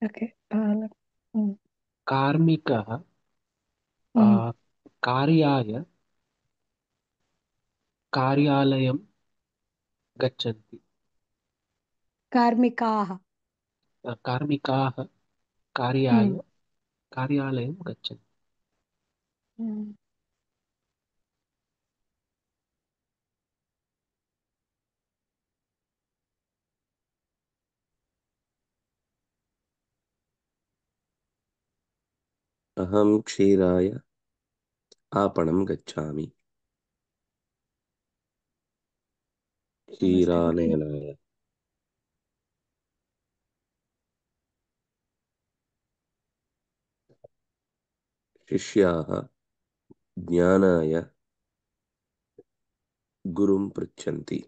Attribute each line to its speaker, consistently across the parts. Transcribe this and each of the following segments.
Speaker 1: Okay. ಹ್ಮ್.
Speaker 2: कार्मिकः
Speaker 1: ಹ್ಮ್.
Speaker 2: कार्याय कार्यालयं गच्छन्ति।
Speaker 1: ಕಾರ್ಮಿಕಾಹ.
Speaker 2: कार्मिकाः कार्याय
Speaker 1: ಹ್ಮ್.
Speaker 2: कार्यालयं गच्छन्ति।
Speaker 1: ಹ್ಮ್.
Speaker 3: अहं क्षीराय आपणं गच्छामि।
Speaker 1: नमस्ते भगिनी।
Speaker 3: क्षीरानयनाय शिष्याः ज्ञानाय गुरुं पृच्छन्ति।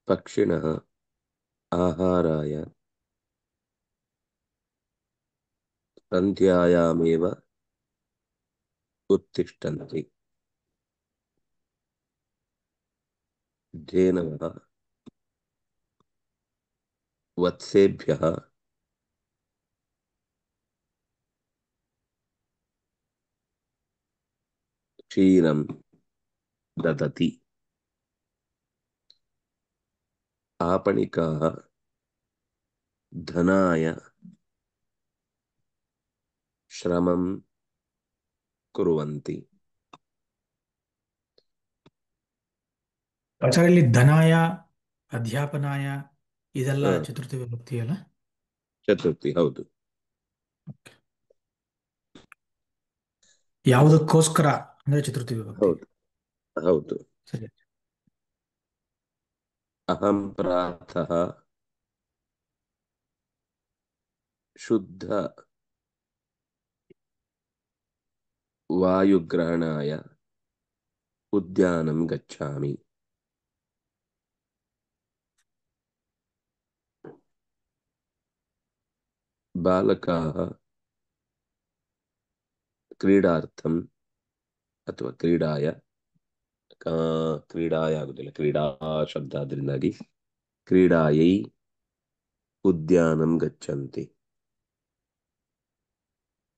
Speaker 3: पक्षिणः आहाराय सन्ध्यायामेव उत्तिष्ठन्ति। धेनवः वत्सेभ्यः क्षीरं ददति। आपणिकाः धनाय श्रमं कुर्वन्ति।
Speaker 4: ಆಚಾರ್ಯ ಇಲ್ಲಿ ಧನಾಯ ಅಧ್ಯಾಪನಾಯ ಇದೆಲ್ಲ
Speaker 3: ಹ,
Speaker 4: ಚತುರ್ಥಿ ವಿಭಕ್ತಿ ಅಲ್ಲ?
Speaker 3: ಚತುರ್ಥಿ ಹೌದು.
Speaker 4: ಯಾವುದಕ್ಕೋಸ್ಕರ ಅಂದ್ರೆ ಚತುರ್ಥಿ ವಿಭಕ್ತಿ.
Speaker 3: ಹೌದು ಹೌದು.
Speaker 4: ಸರಿ.
Speaker 3: ಅಹಂ ಪ್ರಾತಃ ಶುದ್ಧ ವಾಯುಗ್ರಹಣಾಯ ಉದ್ಯಾನಂ ಗಚ್ಚಾಮಿ. ಬಾಲಕಾः ಕ್ರೀಡಾರ್ಥಂ ಅಥವಾ ಕ್ರೀಡಾಯ ಕ್ರೀಡಾಯ ಆಗುದಿಲ್ಲ, ಕ್ರೀಡಾ ಶಬ್ದ ಅದರಿಂದಾಗಿ ಕ್ರೀಡಾಯೈ ಉದ್ಯಾನಂ ಗಚ್ಚಂತಿ.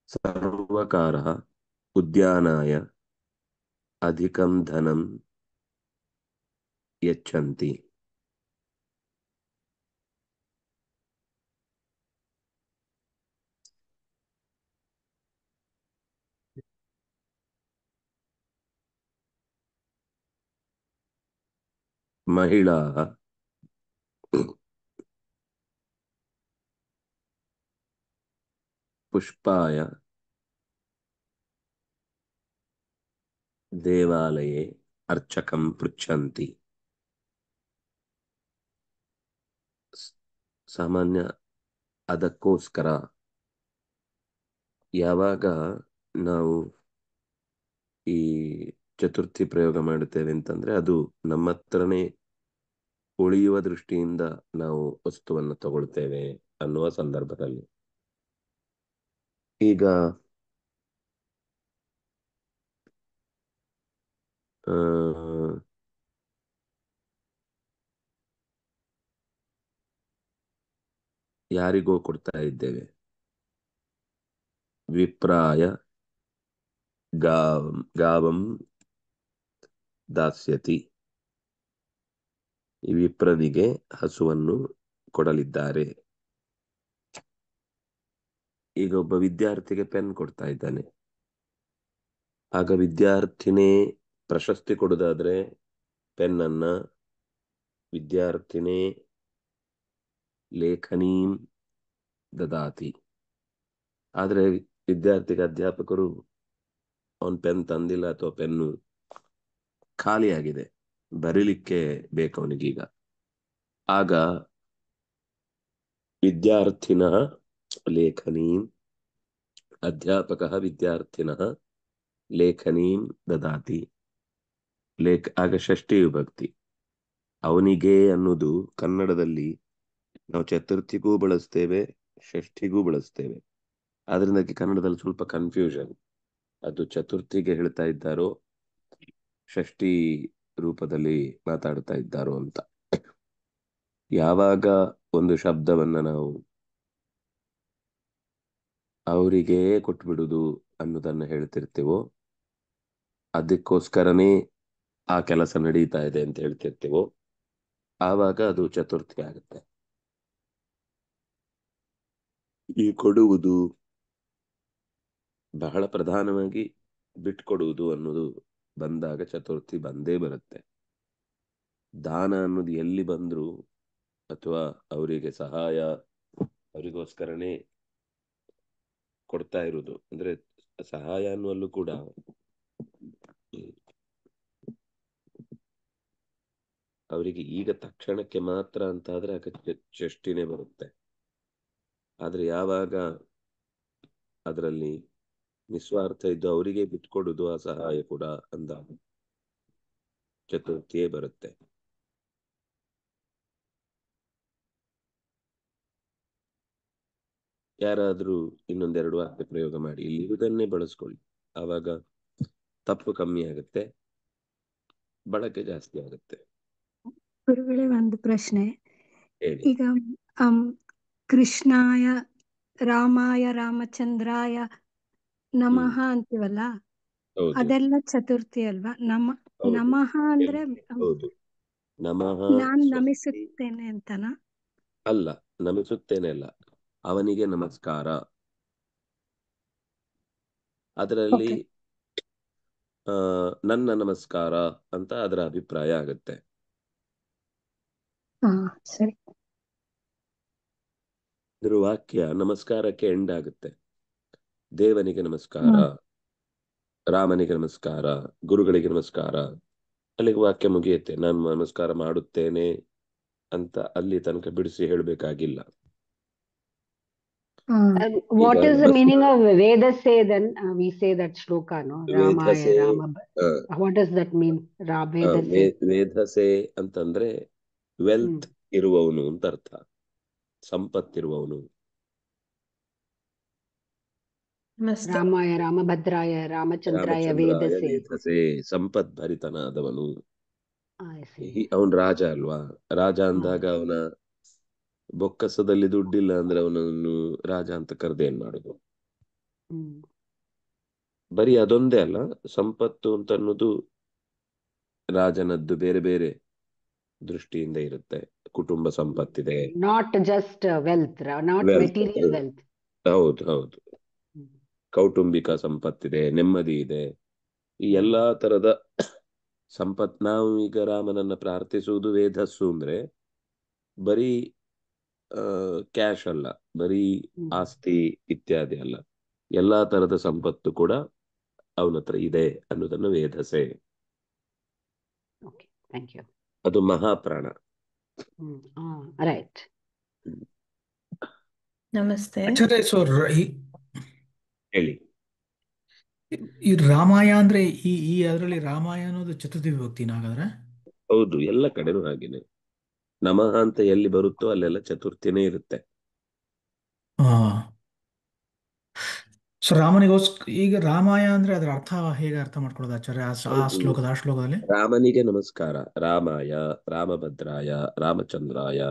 Speaker 3: ಸರ್ವಕಾರः ಉದ್ಯಾನಾಯ ಅಧಿಕಂ ಧನಂ ಯಚ್ಚಂತಿ. ಮಹಿಳಾः ಪುಷ್ಪಾಯ ದೇವಾಲಯೇ ಅರ್ಚಕಂ ಪೃಚ್ಛಂತಿ. ಸಾಮಾನ್ಯ ಅದಕ್ಕೋಸ್ಕರ ಯಾವಾಗ ನಾವು ಈ ಚತುರ್ಥಿ ಪ್ರಯೋಗ ಮಾಡುತ್ತೇವೆ ಅಂತಂದ್ರೆ ಅದು ನಮ್ಮ ಹತ್ರನೇ ಉಳಿಯುವ ದೃಷ್ಟಿಯಿಂದ ನಾವು ವಸ್ತುವನ್ನು ತಗೊಳ್ತೇವೆ ಅನ್ನುವ ಸಂದರ್ಭದಲ್ಲಿ. ಈಗ ಆ, ಯಾರಿಗೋ ಕೊಡ್ತಾ ಇದ್ದೇವೆ. ವಿಪ್ರಾಯ ಗಾವಂ ದಾಸ್ಯತಿ. ಈ ವಿಪ್ರನಿಗೆ ಹಸುವನ್ನು ಕೊಡಲಿದ್ದಾರೆ. ಈಗ ಒಬ್ಬ ವಿದ್ಯಾರ್ಥಿಗೆ ಪೆನ್ ಕೊಡ್ತಾ ಇದ್ದಾನೆ. ಆಗ ವಿದ್ಯಾರ್ಥಿನೇ ಪ್ರಶಸ್ತಿ ಕೊಡುದಾದ್ರೆ ಪೆನ್ನನ್ನ ವಿದ್ಯಾರ್ಥಿನೇ ಲೇಖನೀಂ ದದಾತಿ. ಆದ್ರೆ ವಿದ್ಯಾರ್ಥಿಗೆ ಅಧ್ಯಾಪಕರು ಅವನ್ ಪೆನ್ ತಂದಿಲ್ಲ ಅಥವಾ ಪೆನ್ನು ಖಾಲಿಯಾಗಿದೆ, ಬರೀಲಿಕ್ಕೆ ಬೇಕು ಅವನಿಗೀಗ. ಆಗ ವಿದ್ಯಾರ್ಥಿನಃ ಲೇಖನೀಂ ಅಧ್ಯಾಪಕಃ ವಿದ್ಯಾರ್ಥಿನಃ ಲೇಖನೀಂ ದದಾತಿ. ಆಗ ಷಷ್ಠಿ ವಿಭಕ್ತಿ. ಅವನಿಗೆ ಅನ್ನೋದು ಕನ್ನಡದಲ್ಲಿ ನಾವು ಚತುರ್ಥಿಗೂ ಬಳಸ್ತೇವೆ, ಷಷ್ಠಿಗೂ ಬಳಸ್ತೇವೆ. ಆದ್ರಿಂದಾಗಿ ಕನ್ನಡದಲ್ಲಿ ಸ್ವಲ್ಪ ಕನ್ಫ್ಯೂಷನ್. ಅದು ಚತುರ್ಥಿಗೆ ಹೇಳ್ತಾ ಇದ್ದಾರೋ ಷಷ್ಠಿ ರೂಪದಲ್ಲಿ ಮಾತಾಡ್ತಾ ಇದ್ದಾರೋ ಅಂತ. ಯಾವಾಗ ಒಂದು ಶಬ್ದವನ್ನ ನಾವು ಅವರಿಗೆ ಕೊಟ್ಬಿಡುದು ಅನ್ನೋದನ್ನ ಹೇಳ್ತಿರ್ತೀವೋ, ಅದಕ್ಕೋಸ್ಕರನೇ ಆ ಕೆಲಸ ನಡೀತಾ ಇದೆ ಅಂತ ಹೇಳ್ತಿರ್ತೀವೋ, ಆವಾಗ ಅದು ಚತುರ್ಥಿ ಆಗುತ್ತೆ. ಈ ಕೊಡುವುದು ಬಹಳ ಪ್ರಧಾನವಾಗಿ ಬಿಟ್ಕೊಡುವುದು ಅನ್ನೋದು ಬಂದಾಗ ಚತುರ್ಥಿ ಬಂದೇ ಬರುತ್ತೆ. ದಾನ ಅನ್ನೋದು ಎಲ್ಲಿ ಬಂದ್ರು ಅಥವಾ ಅವರಿಗೆ ಸಹಾಯ ಅವರಿಗೋಸ್ಕರನೇ ಕೊಡ್ತಾ ಇರುವುದು, ಅಂದ್ರೆ ಸಹಾಯ ಅನ್ನುವಲ್ಲೂ ಕೂಡ ಅವರಿಗೆ ಈಗ ತಕ್ಷಣಕ್ಕೆ ಮಾತ್ರ ಅಂತ ಆದ್ರೆ ಷಷ್ಠಿನೇ ಬರುತ್ತೆ. ಆದ್ರೆ ಯಾವಾಗ ಅದರಲ್ಲಿ ನಿಸ್ವಾರ್ಥ ಇದ್ದು ಅವರಿಗೆ ಬಿಟ್ಕೊಡುದು ಆ ಸಹಾಯ ಕೂಡ ಅಂದಾಗ ಚತುರ್ಥಿಯೇ ಬರುತ್ತೆ. ಯಾರಾದ್ರೂ ಇನ್ನೊಂದೆರಡು ವಾಕ್ಯ ಪ್ರಯೋಗ ಮಾಡಿ, ಇಲ್ಲಿ ಇರುವುದನ್ನೇ ಬಳಸ್ಕೊಳ್ಳಿ. ಆವಾಗ ತಪ್ಪು ಕಮ್ಮಿ ಆಗುತ್ತೆ, ಬಳಕೆ ಜಾಸ್ತಿ ಆಗುತ್ತೆ.
Speaker 5: ಗುರುಗಳೇ, ಒಂದು ಪ್ರಶ್ನೆ.
Speaker 3: ಹೇಳಿ.
Speaker 5: ಈಗ ಕೃಷ್ಣಾಯ, ರಾಮಾಯ, ರಾಮಚಂದ್ರಾಯ ನಮಃ ಅಂತೀವಲ್ಲ,
Speaker 3: ಹೌದು
Speaker 5: ಅದೆಲ್ಲ ಚತುರ್ಥಿ ಅಲ್ವಾ?
Speaker 3: ಹೌದು
Speaker 5: ನಮಃ ಅಂದ್ರೆ
Speaker 3: ಹೌದು. ನಮಃ
Speaker 5: ನಾನ್
Speaker 3: ಸ್ವಸ್ತಿ
Speaker 5: ನಮಿಸುತ್ತೇನೆ ಅಂತನಾ?
Speaker 3: ಅಲ್ಲ, ನಮಿಸುತ್ತೇನೆ ಅಲ್ಲ, ಅವನಿಗೆ ನಮಸ್ಕಾರ. ಅದರಲ್ಲಿ
Speaker 5: ಓಕೆ.
Speaker 3: ನನ್ನ ನಮಸ್ಕಾರ ಅಂತ ಅದರ ಅಭಿಪ್ರಾಯ ಆಗುತ್ತೆ.
Speaker 5: ಹಾ, ಸರಿ.
Speaker 3: ಇದ್ರ ವಾಕ್ಯ ನಮಸ್ಕಾರಕ್ಕೆ ಎಂಡ್ ಆಗುತ್ತೆ. ದೇವನಿಗೆ ನಮಸ್ಕಾರ, ರಾಮನಿಗೆ ನಮಸ್ಕಾರ, ಗುರುಗಳಿಗೆ ನಮಸ್ಕಾರ, ಅಲ್ಲಿಗೆ ವಾಕ್ಯ ಮುಗಿಯುತ್ತೆ. ನಾನು ನಮಸ್ಕಾರ ಮಾಡುತ್ತೇನೆ ಅಂತ ಅಲ್ಲಿ ತನಕ ಬಿಡಿಸಿ ಹೇಳಬೇಕಾಗಿಲ್ಲ.
Speaker 6: What is the meaning of Vedase then? We say that shloka, no?
Speaker 3: ವೇದಸೆ,
Speaker 6: Ramaya, Rama. What does that mean? Vedase.
Speaker 3: ವೇದಸೆ ಅಂತಂದ್ರೆ ವೆಲ್ತ್ ಇರುವವನು ಅಂತ ಅರ್ಥ, ಸಂಪತ್ತಿರುವವನು.
Speaker 6: Ramaya, Ramabhadraya, Ramachandraya,
Speaker 3: ರಾಮಚಂದ್ರಾಯ
Speaker 6: Vedase.
Speaker 3: ವೇದಸೆ, ಸಂಪದ್ಭರಿತನಾದವನು.
Speaker 6: I see.
Speaker 3: ಅವನ್ ರಾಜ ಅಲ್ವಾ? ರಾಜ ಅಂದಾಗ ಅವನ ಬೊಕ್ಕಸದಲ್ಲಿ ದುಡ್ಡಿಲ್ಲ ಅಂದ್ರೆ ಅವನನ್ನು ರಾಜ ಅಂತ ಕರೆದೇನ್ ಮಾಡುದು? ಬರೀ ಅದೊಂದೇ ಅಲ್ಲ, ಸಂಪತ್ತು ಅಂತ ಅನ್ನೋದು ರಾಜನದ್ದು ಬೇರೆ ಬೇರೆ ದೃಷ್ಟಿಯಿಂದ ಇರುತ್ತೆ. ಕುಟುಂಬ ಸಂಪತ್ತಿದೆ,
Speaker 6: Not just wealth, not material wealth.
Speaker 3: ಹೌದು ಹೌದು. ಕೌಟುಂಬಿಕ ಸಂಪತ್ತಿದೆ, ನೆಮ್ಮದಿ ಇದೆ, ಈ ಎಲ್ಲಾ ತರದ ಸಂಪತ್. ನಾವು ಈಗ ರಾಮನನ್ನ ಪ್ರಾರ್ಥಿಸುವುದು ವೇದಸ್ಸು ಅಂದ್ರೆ ಬರೀ ಕ್ಯಾಶ್ ಅಲ್ಲ, ಬರೀ ಆಸ್ತಿ ಇತ್ಯಾದಿ ಅಲ್ಲ, ಎಲ್ಲಾ ತರದ ಸಂಪತ್ತು ಕೂಡ ಅವನ ಹತ್ರ ಇದೆ ಅನ್ನೋದನ್ನು ವೇದಸೆ.
Speaker 6: Okay, thank you.
Speaker 3: ಅದು ಮಹಾಪ್ರಾಣ.
Speaker 6: Right.
Speaker 1: ನಮಸ್ತೆ.
Speaker 4: ಆಚಾರ್ಯ, ಸೊ
Speaker 3: ಹೇಳಿ.
Speaker 4: ಈ ರಾಮಾಯ ಅಂದ್ರೆ ಈ ಅದರಲ್ಲಿ ರಾಮಾಯ ಅನ್ನೋದು ಚತುರ್ಥಿ ವಿಭಕ್ತಿ ಹಾಗಾದ್ರೆ?
Speaker 3: ಹೌದು, ಎಲ್ಲ ಕಡೆನೂ ಹಾಗೇನೆ. ನಮಃ ಅಂತ ಎಲ್ಲಿ ಬರುತ್ತೋ ಅಲ್ಲೆಲ್ಲ ಚತುರ್ಥಿನೇ ಇರುತ್ತೆ.
Speaker 4: ಸೊ ರಾಮನಿಗೋಸ್ಕರ ಈಗ ರಾಮಾಯ ಅಂದ್ರೆ ಅದರ ಅರ್ಥ ಹೇಗೆ ಅರ್ಥ ಮಾಡ್ಕೊಳ್ಳೋದು ಆಚಾರ್ಯ ಆ ಶ್ಲೋಕದಲ್ಲಿ?
Speaker 3: ರಾಮನಿಗೆ ನಮಸ್ಕಾರ, ರಾಮಾಯ, ರಾಮಭದ್ರಾಯ, ರಾಮಚಂದ್ರಾಯ,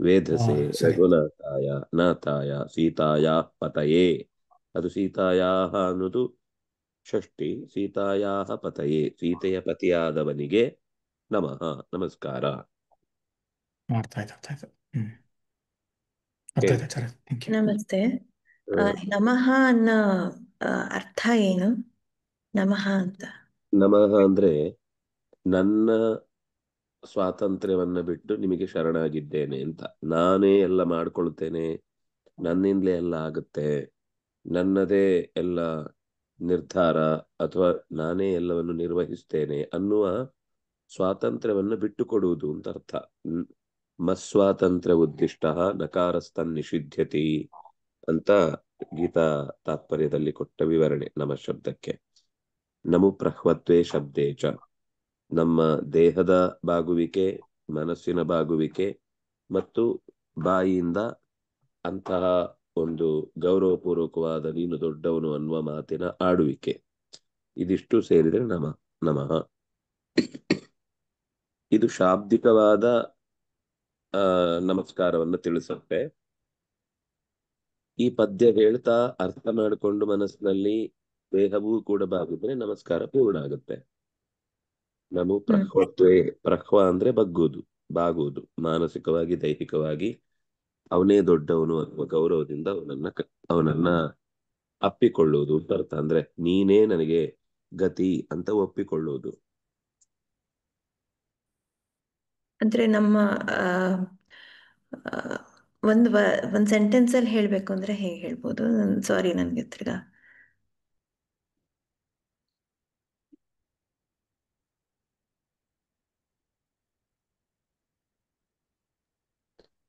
Speaker 3: ವೇದಸೆ, ರಘುನಾಥಾಯ, ನಾಥಾಯ, ಸೀತಾಯ ಪತಯೇ. ಅದು ಸೀತಾಯಾ ಅನ್ನೋದು ಷಷ್ಠಿ. ಸೀತಾಯಾ ಪತಯೇ, ಸೀತೆಯ ಪತಿಯಾದವನಿಗೆ ನಮಃ, ನಮಸ್ಕಾರ.
Speaker 4: ಅರ್ಥ ಆಯ್ತು. ಅರ್ಥ ಆಯ್ತು ಆಚಾರ್ಯ, ಥ್ಯಾಂಕ್ ಯು.
Speaker 1: ನಮಸ್ತೆ. ನಮಃ ಅನ್ನೋ ಅರ್ಥ ಏನು? ನಮಃ ಅಂತ
Speaker 3: ನಮಃ ಅಂದ್ರೆ ನನ್ನ ಸ್ವಾತಂತ್ರ್ಯವನ್ನ ಬಿಟ್ಟು ನಿಮಗೆ ಶರಣಾಗಿದ್ದೇನೆ ಅಂತ. ನಾನೇ ಎಲ್ಲ ಮಾಡ್ಕೊಳ್ತೇನೆ, ನನ್ನಿಂದಲೇ ಎಲ್ಲ ಆಗುತ್ತೆ, ನನ್ನದೇ ಎಲ್ಲ ನಿರ್ಧಾರ ಅಥವಾ ನಾನೇ ಎಲ್ಲವನ್ನು ನಿರ್ವಹಿಸ್ತೇನೆ ಅನ್ನುವ ಸ್ವಾತಂತ್ರ್ಯವನ್ನು ಬಿಟ್ಟುಕೊಡುವುದು ಅಂತ ಅರ್ಥ. ಮಸ್ವಾತಂತ್ರ್ಯ ಉದ್ದಿಷ್ಟ ನಕಾರಸ್ತನ್ ನಿಷಿಧ್ಯತಿ ಅಂತ ಗೀತಾ ತಾತ್ಪರ್ಯದಲ್ಲಿ ಕೊಟ್ಟ ವಿವರಣೆ ನಮ ಶಬ್ದಕ್ಕೆ. ನಮು ಪ್ರಹ್ವತ್ವೇ ಶಬ್ದೇ ಚ, ನಮ್ಮ ದೇಹದ ಬಾಗುವಿಕೆ, ಮನಸ್ಸಿನ ಬಾಗುವಿಕೆ ಮತ್ತು ಬಾಯಿಯಿಂದ ಅಂತಹ ಒಂದು ಗೌರವಪೂರ್ವಕವಾದ ನೀನು ದೊಡ್ಡವನು ಅನ್ನುವ ಮಾತಿನ ಆಡುವಿಕೆ, ಇದಿಷ್ಟು ಸೇರಿದರೆ ನಮಃ. ಇದು ಶಾಬ್ದಿಕವಾದ ನಮಸ್ಕಾರವನ್ನು ತಿಳಿಸುತ್ತೆ. ಈ ಪದ್ಯ ಹೇಳ್ತಾ ಅರ್ಥ ಮಾಡಿಕೊಂಡು ಮನಸ್ಸಿನಲ್ಲಿ ದೇಹವೂ ಕೂಡ ಬಾಗಿದ್ರೆ ನಮಸ್ಕಾರ ಪೂರ್ಣ ಆಗುತ್ತೆ. ನಮು ಪ್ರಹ್ವ ಅಂದ್ರೆ ಬಗ್ಗುವುದು, ಬಾಗುವುದು, ಮಾನಸಿಕವಾಗಿ ದೈಹಿಕವಾಗಿ ಅವನೇ ದೊಡ್ಡವನು ಅಥವಾ ಗೌರವದಿಂದ ಅವನನ್ನ ಅಪ್ಪಿಕೊಳ್ಳುವುದು ಅಂತ ಅರ್ಥ. ಅಂದ್ರೆ ನೀನೇ ನನಗೆ ಗತಿ ಅಂತ ಒಪ್ಪಿಕೊಳ್ಳುವುದು.
Speaker 1: ಅಂದ್ರೆ ನಮ್ಮ ಒಂದ್ ಸೆಂಟೆನ್ಸ್ ಅಲ್ಲಿ ಹೇಳ್ಬೇಕು ಅಂದ್ರೆ ಹೇಗೆ ಹೇಳ್ಬೋದು? ಸಾರಿ, ನನ್ಗೆ ತಿರ್ಗಾ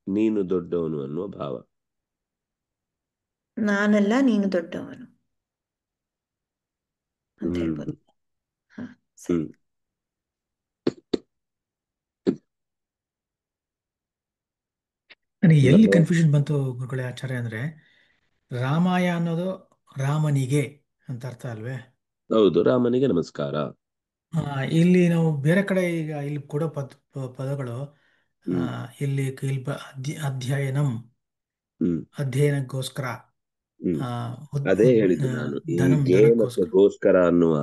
Speaker 3: ನೀನು ದೊಡ್ಡವನು ಅನ್ನುವ ಭಾವ.
Speaker 1: ನಾನಲ್ಲ, ನೀನು ದೊಡ್ಡವನು ಅಂತ ಹೇಳ್ಬೋದು. ಸರಿ.
Speaker 4: ನನಗೆ ಎಲ್ಲಿ ಕನ್ಫ್ಯೂಷನ್ ಬಂತು ಗುರುಗಳೇ ಆಚಾರ್ಯ ಅಂದ್ರೆ, ರಾಮಾಯ ಅನ್ನೋದು ರಾಮನಿಗೆ ಅಂತ ಅರ್ಥ ಅಲ್ವೇ?
Speaker 3: ಹೌದು, ರಾಮನಿಗೆ ನಮಸ್ಕಾರ.
Speaker 4: ಇಲ್ಲಿ ನಾವು ಬೇರೆ ಕಡೆ ಈಗ ಇಲ್ಲಿ ಕೊಡೋ ಪದಗಳು ಇಲ್ಲಿ ಅಧ್ಯಯನಂ, ಅಧ್ಯಯನಕ್ಕೋಸ್ಕರ,
Speaker 3: ಅದೇ ಹೇಳಿದ್ದು ನಾನು. ಈ
Speaker 4: ಧನಂ
Speaker 3: ಗೆ ಮತ್ತೆ
Speaker 4: ಧನಕ್ಕೋಸ್ಕರ.
Speaker 3: ಗೋಸ್ಕರ ಅನ್ನುವ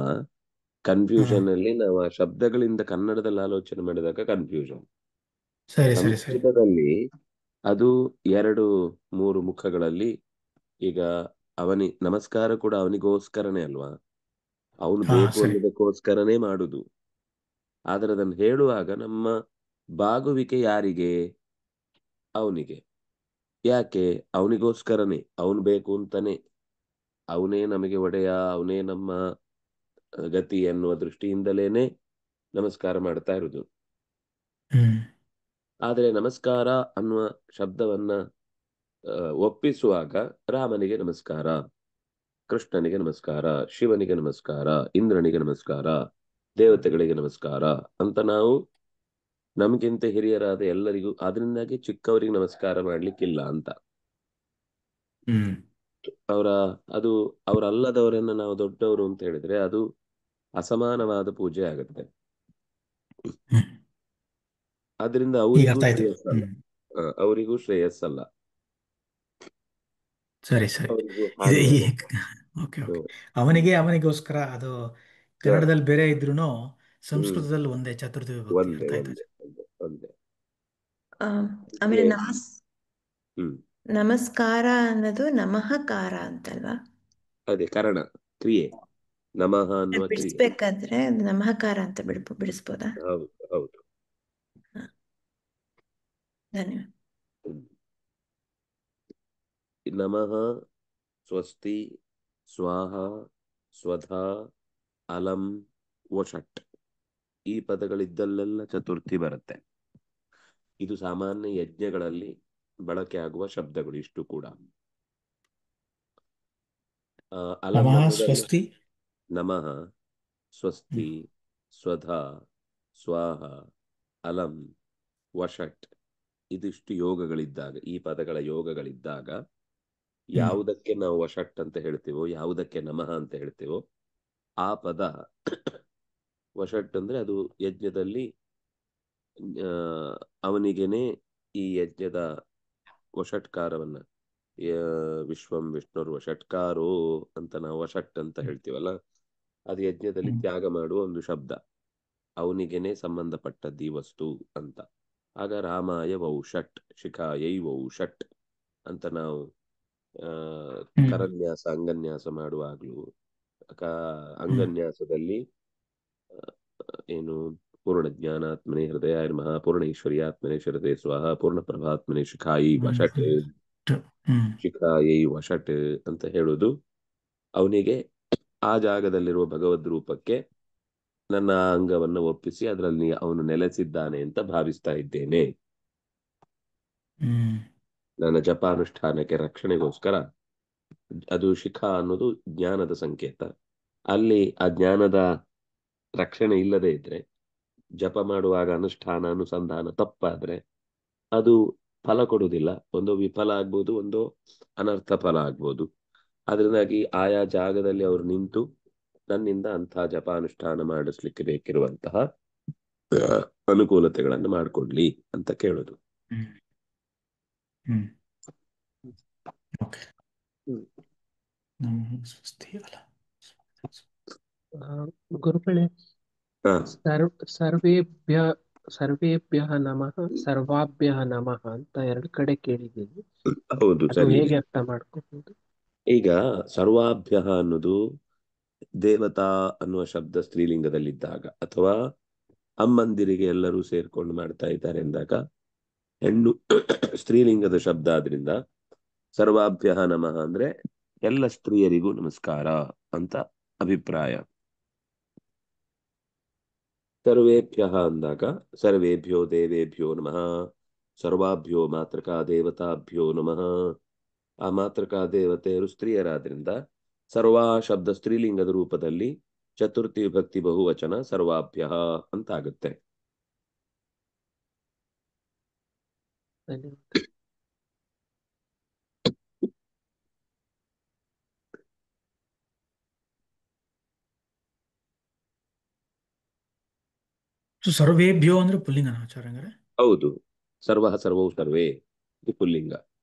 Speaker 3: ಕನ್ಫ್ಯೂಷನ್ ಅಲ್ಲಿ ನಾವು ಆ ಶಬ್ದಗಳಿಂದ ಕನ್ನಡದಲ್ಲಿ ಆಲೋಚನೆ ಮಾಡಿದಾಗ ಕನ್ಫ್ಯೂಷನ್.
Speaker 4: ಸರಿ ಸರಿ ಸರಿ.
Speaker 3: ಸಂಸ್ಕೃತದಲ್ಲಿ ಅದು 2-3 ಮುಖಗಳಲ್ಲಿ. ಈಗ ನಮಸ್ಕಾರ ಕೂಡ ಅವನಿಗೋಸ್ಕರನೇ ಅಲ್ವಾ, ಅವನು ಬೇಕು ಅನ್ನೋದಕ್ಕೋಸ್ಕರನೇ ಮಾಡುದು. ಆದ್ರೆ ಅದನ್ನು ಹೇಳುವಾಗ ನಮ್ಮ ಬಾಗುವಿಕೆ ಯಾರಿಗೆ? ಅವನಿಗೆ. ಯಾಕೆ? ಅವನಿಗೋಸ್ಕರನೇ, ಅವನು ಬೇಕು ಅಂತಾನೆ, ಅವನೇ ನಮಗೆ ಒಡೆಯ, ಅವನೇ ನಮ್ಮ ಗತಿ ಎನ್ನುವ ದೃಷ್ಟಿಯಿಂದಲೇನೆ ನಮಸ್ಕಾರ ಮಾಡ್ತಾ ಇರುವುದು. ಆದ್ರೆ ನಮಸ್ಕಾರ ಅನ್ನುವ ಶಬ್ದವನ್ನ ಒಪ್ಪಿಸುವಾಗ ರಾಮನಿಗೆ ನಮಸ್ಕಾರ, ಕೃಷ್ಣನಿಗೆ ನಮಸ್ಕಾರ, ಶಿವನಿಗೆ ನಮಸ್ಕಾರ, ಇಂದ್ರನಿಗೆ ನಮಸ್ಕಾರ, ದೇವತೆಗಳಿಗೆ ನಮಸ್ಕಾರ ಅಂತ ನಾವು ನಮ್ಗಿಂತ ಹಿರಿಯರಾದ ಎಲ್ಲರಿಗೂ, ಅದರಿಂದಾಗಿ ಚಿಕ್ಕವರಿಗೆ ನಮಸ್ಕಾರ ಮಾಡ್ಲಿಕ್ಕಿಲ್ಲ ಅಂತ. ಅದು ಅವರಲ್ಲದವರನ್ನ ನಾವು ದೊಡ್ಡವರು ಅಂತ ಹೇಳಿದ್ರೆ ಅದು ಅಸಮಾನವಾದ ಪೂಜೆ ಆಗುತ್ತೆ. ಆದ್ರಿಂದ ಅವರಿಗೂ ಶ್ರೇಯಸ್ಸಲ್ಲ.
Speaker 4: ಸರಿ ಸರಿ. ಅವನಿಗೋಸ್ಕರ ಅದು ಕನ್ನಡದಲ್ಲಿ ಬೇರೆ ಇದ್ರು ಸಂಸ್ಕೃತದಲ್ಲಿ ಒಂದೇ, ಚತುರ್ಥಿ ವಿಭಕ್ತಿ.
Speaker 1: ಆಮೇಲೆ ನಮಸ್ಕಾರ ಅನ್ನೋದು ನಮಃಕಾರ ಅಂತಲ್ವಾ?
Speaker 3: ಅದೇ ಕರಣ ಕ್ರಿಯೆ. ನಮಃ ಅನ್ನುವ
Speaker 1: ಬಿಡಿಸ್ಬೇಕಾದ್ರೆ ನಮಃಕಾರ ಅಂತ ಬಿಡಿಸ್ಬೋದಾ?
Speaker 3: ಹೌದು ಹೌದು.
Speaker 1: ಧನ್ಯವಾದ.
Speaker 3: ನಮಃ, ಸ್ವಸ್ತಿ, ಸ್ವಾಹ, ಸ್ವಧಾ, ಅಲಂ, ವಷಟ್ ಈ ಪದಗಳಿದ್ದಲ್ಲೆಲ್ಲ ಚತುರ್ಥಿ ಬರುತ್ತೆ. ಇದು ಸಾಮಾನ್ಯ ಯಜ್ಞಗಳಲ್ಲಿ ಬಳಕೆ ಆಗುವ ಶಬ್ದಗಳು ಇಷ್ಟು ಕೂಡ.
Speaker 4: ನಮಃ, ಸ್ವಸ್ತಿ,
Speaker 3: ನಮಃ, ಸ್ವಸ್ತಿ, ಸ್ವಧಾ, ಸ್ವಾಹ, ಅಲಂ, ವಷಟ್ ಇದಿಷ್ಟು ಯೋಗಗಳಿದ್ದಾಗ, ಈ ಪದಗಳ ಯೋಗಗಳಿದ್ದಾಗ ಯಾವುದಕ್ಕೆ ನಾವು ವಷಟ್ ಅಂತ ಹೇಳ್ತೀವೋ, ಯಾವುದಕ್ಕೆ ನಮಃ ಅಂತ ಹೇಳ್ತೀವೋ ಆ ಪದ ವಷಟ್ ಅಂದ್ರೆ ಅದು ಯಜ್ಞದಲ್ಲಿ ಅವನಿಗೆನೆ ಈ ಯಜ್ಞದ ವಷಟ್ಕಾರವನ್ನ, ವಿಶ್ವಂ ವಿಷ್ಣುರ್ ವಷಟ್ಕಾರೋ ಅಂತ ನಾವು ವಷಟ್ ಅಂತ ಹೇಳ್ತೀವಲ್ಲ, ಅದು ಯಜ್ಞದಲ್ಲಿ ತ್ಯಾಗ ಮಾಡುವ ಒಂದು ಶಬ್ದ, ಅವನಿಗೆನೆ ಸಂಬಂಧಪಟ್ಟದ್ದು ಈ ವಸ್ತು ಅಂತ. ಆಗ ರಾಮಾಯ ವೌಷಟ್, ಶಿಖಾಯೈ ವೌಷಟ್ ಅಂತ ನಾವು ಕರನ್ಯಾಸ ಅಂಗನ್ಯಾಸ ಮಾಡುವಾಗ್ಲೂ ಅಂಗನ್ಯಾಸದಲ್ಲಿ ಏನು ಪೂರ್ಣ ಜ್ಞಾನಾತ್ಮನೆ ಹೃದಯಾಯ ನಮಃ, ಪೂರ್ಣೇಶ್ವರ್ಯಾತ್ಮನೆ ಶರದೆ ಸ್ವಾಹ, ಪೂರ್ಣ ಪ್ರಭಾತ್ಮನೆ ಶಿಖಾಯಿ ವಷಟ್, ಶಿಖಾಯೈ ವಷಟ್ ಅಂತ ಹೇಳುದು ಅವನಿಗೆ ಆ ಜಾಗದಲ್ಲಿರುವ ಭಗವದ್ ರೂಪಕ್ಕೆ ನನ್ನ ಅಂಗವನ್ನು ಒಪ್ಪಿಸಿ ಅದರಲ್ಲಿ ಅವನು ನೆಲೆಸಿದ್ದಾನೆ ಅಂತ ಭಾವಿಸ್ತಾ ಇದ್ದೇನೆ. ನನ್ನ ಜಪಾನುಷ್ಠಾನಕ್ಕೆ ರಕ್ಷಣೆಗೋಸ್ಕರ ಅದು ಶಿಖಾ ಅನ್ನೋದು ಜ್ಞಾನದ ಸಂಕೇತ. ಅಲ್ಲಿ ಆ ಜ್ಞಾನದ ರಕ್ಷಣೆ ಇಲ್ಲದೆ ಇದ್ರೆ, ಜಪ ಮಾಡುವಾಗ ಅನುಷ್ಠಾನ ಅನುಸಂಧಾನ ತಪ್ಪಾದ್ರೆ ಅದು ಫಲ ಕೊಡುವುದಿಲ್ಲ. ಒಂದು ವಿಫಲ ಆಗ್ಬೋದು, ಒಂದು ಅನರ್ಥ ಫಲ ಆಗ್ಬೋದು. ಅದರಿಂದಾಗಿ ಆಯಾ ಜಾಗದಲ್ಲಿ ಅವರು ನಿಂತು ನನ್ನಿಂದ ಅಂತಹ ಜಪಾನುಷ್ಠಾನ ಮಾಡಿಸ್ಲಿಕ್ಕೆ ಬೇಕಿರುವಂತಹ ಅನುಕೂಲತೆಗಳನ್ನು ಮಾಡಿಕೊಡ್ಲಿ ಅಂತ ಕೇಳೋದು.
Speaker 4: ಹ್ಮ್ ಹ್ಮ್ ಓಕೆ.
Speaker 2: ಹ್ಮ್.
Speaker 4: ನಮಃ ಸ್ವಸ್ತಿ ಅಲ್ಲ.
Speaker 2: ಗುರುಗಳೇ,
Speaker 3: ಹಾ
Speaker 2: ಸರ್ವೇಭ್ಯ ಸರ್ವೇಭ್ಯ ನಮಃ ಸರ್ವಾಭ್ಯ ನಮಃ ಅಂತ ಎರಡು ಕಡೆ ಕೇಳಿದ್ದೀನಿ.
Speaker 3: ಹೌದು,
Speaker 2: ಅದು
Speaker 3: ಸರಿ.
Speaker 2: ಹೇಗೆ ಅರ್ಥ ಮಾಡ್ಕೋಬಹುದು?
Speaker 3: ಈಗ ಸರ್ವಾಭ್ಯ ಅನ್ನೋದು ದೇವತಾ ಅನ್ನುವ ಶಬ್ದ ಸ್ತ್ರೀಲಿಂಗದಲ್ಲಿದ್ದಾಗ, ಅಥವಾ ಅಮ್ಮಂದಿರಿಗೆ ಎಲ್ಲರೂ ಸೇರ್ಕೊಂಡು ಮಾಡ್ತಾ ಇದ್ದಾರೆ ಎಂದಾಗ ಹೆಣ್ಣು ಸ್ತ್ರೀಲಿಂಗದ ಶಬ್ದ ಆದ್ರಿಂದ ಸರ್ವಾಭ್ಯ ನಮಃ ಅಂದ್ರೆ ಎಲ್ಲ ಸ್ತ್ರೀಯರಿಗೂ ನಮಸ್ಕಾರ ಅಂತ ಅಭಿಪ್ರಾಯ. ಸರ್ವೇಭ್ಯ ಅಂದಾಗ ಸರ್ವೇಭ್ಯೋ ದೇವೇಭ್ಯೋ ನಮಃ, ಸರ್ವಾಭ್ಯೋ ಮಾತೃಕಾ ದೇವತಾಭ್ಯೋ ನಮಃ. ಆ ಮಾತೃಕಾ ದೇವತೆಯರು ಸ್ತ್ರೀಯರಾದ್ರಿಂದ ಸರ್ವಾ ಶಬ್ದ ಸ್ತ್ರೀಲಿಂಗದ ರೂಪದಲ್ಲಿ ಚತುರ್ಥಿ ವಿಭಕ್ತಿ ಬಹುವಚನ ಸರ್ವಾಭ್ಯ ಅಂತಾಗುತ್ತೆ.
Speaker 2: ಧನ್ಯವಾದ.
Speaker 4: ಸೊ ಸರ್ವೇಭ್ಯೋ ಅಂದ್ರೆ ಪುಲ್ಲಿಂಗನ ಆಚಾರ್ಯ ಹಂಗಾರೆ?
Speaker 3: ಹೌದು, ಸರ್ವ ಸರ್ವೌ ಸರ್ವೇ ಇದು ಪುಲ್ಲಿಂಗ,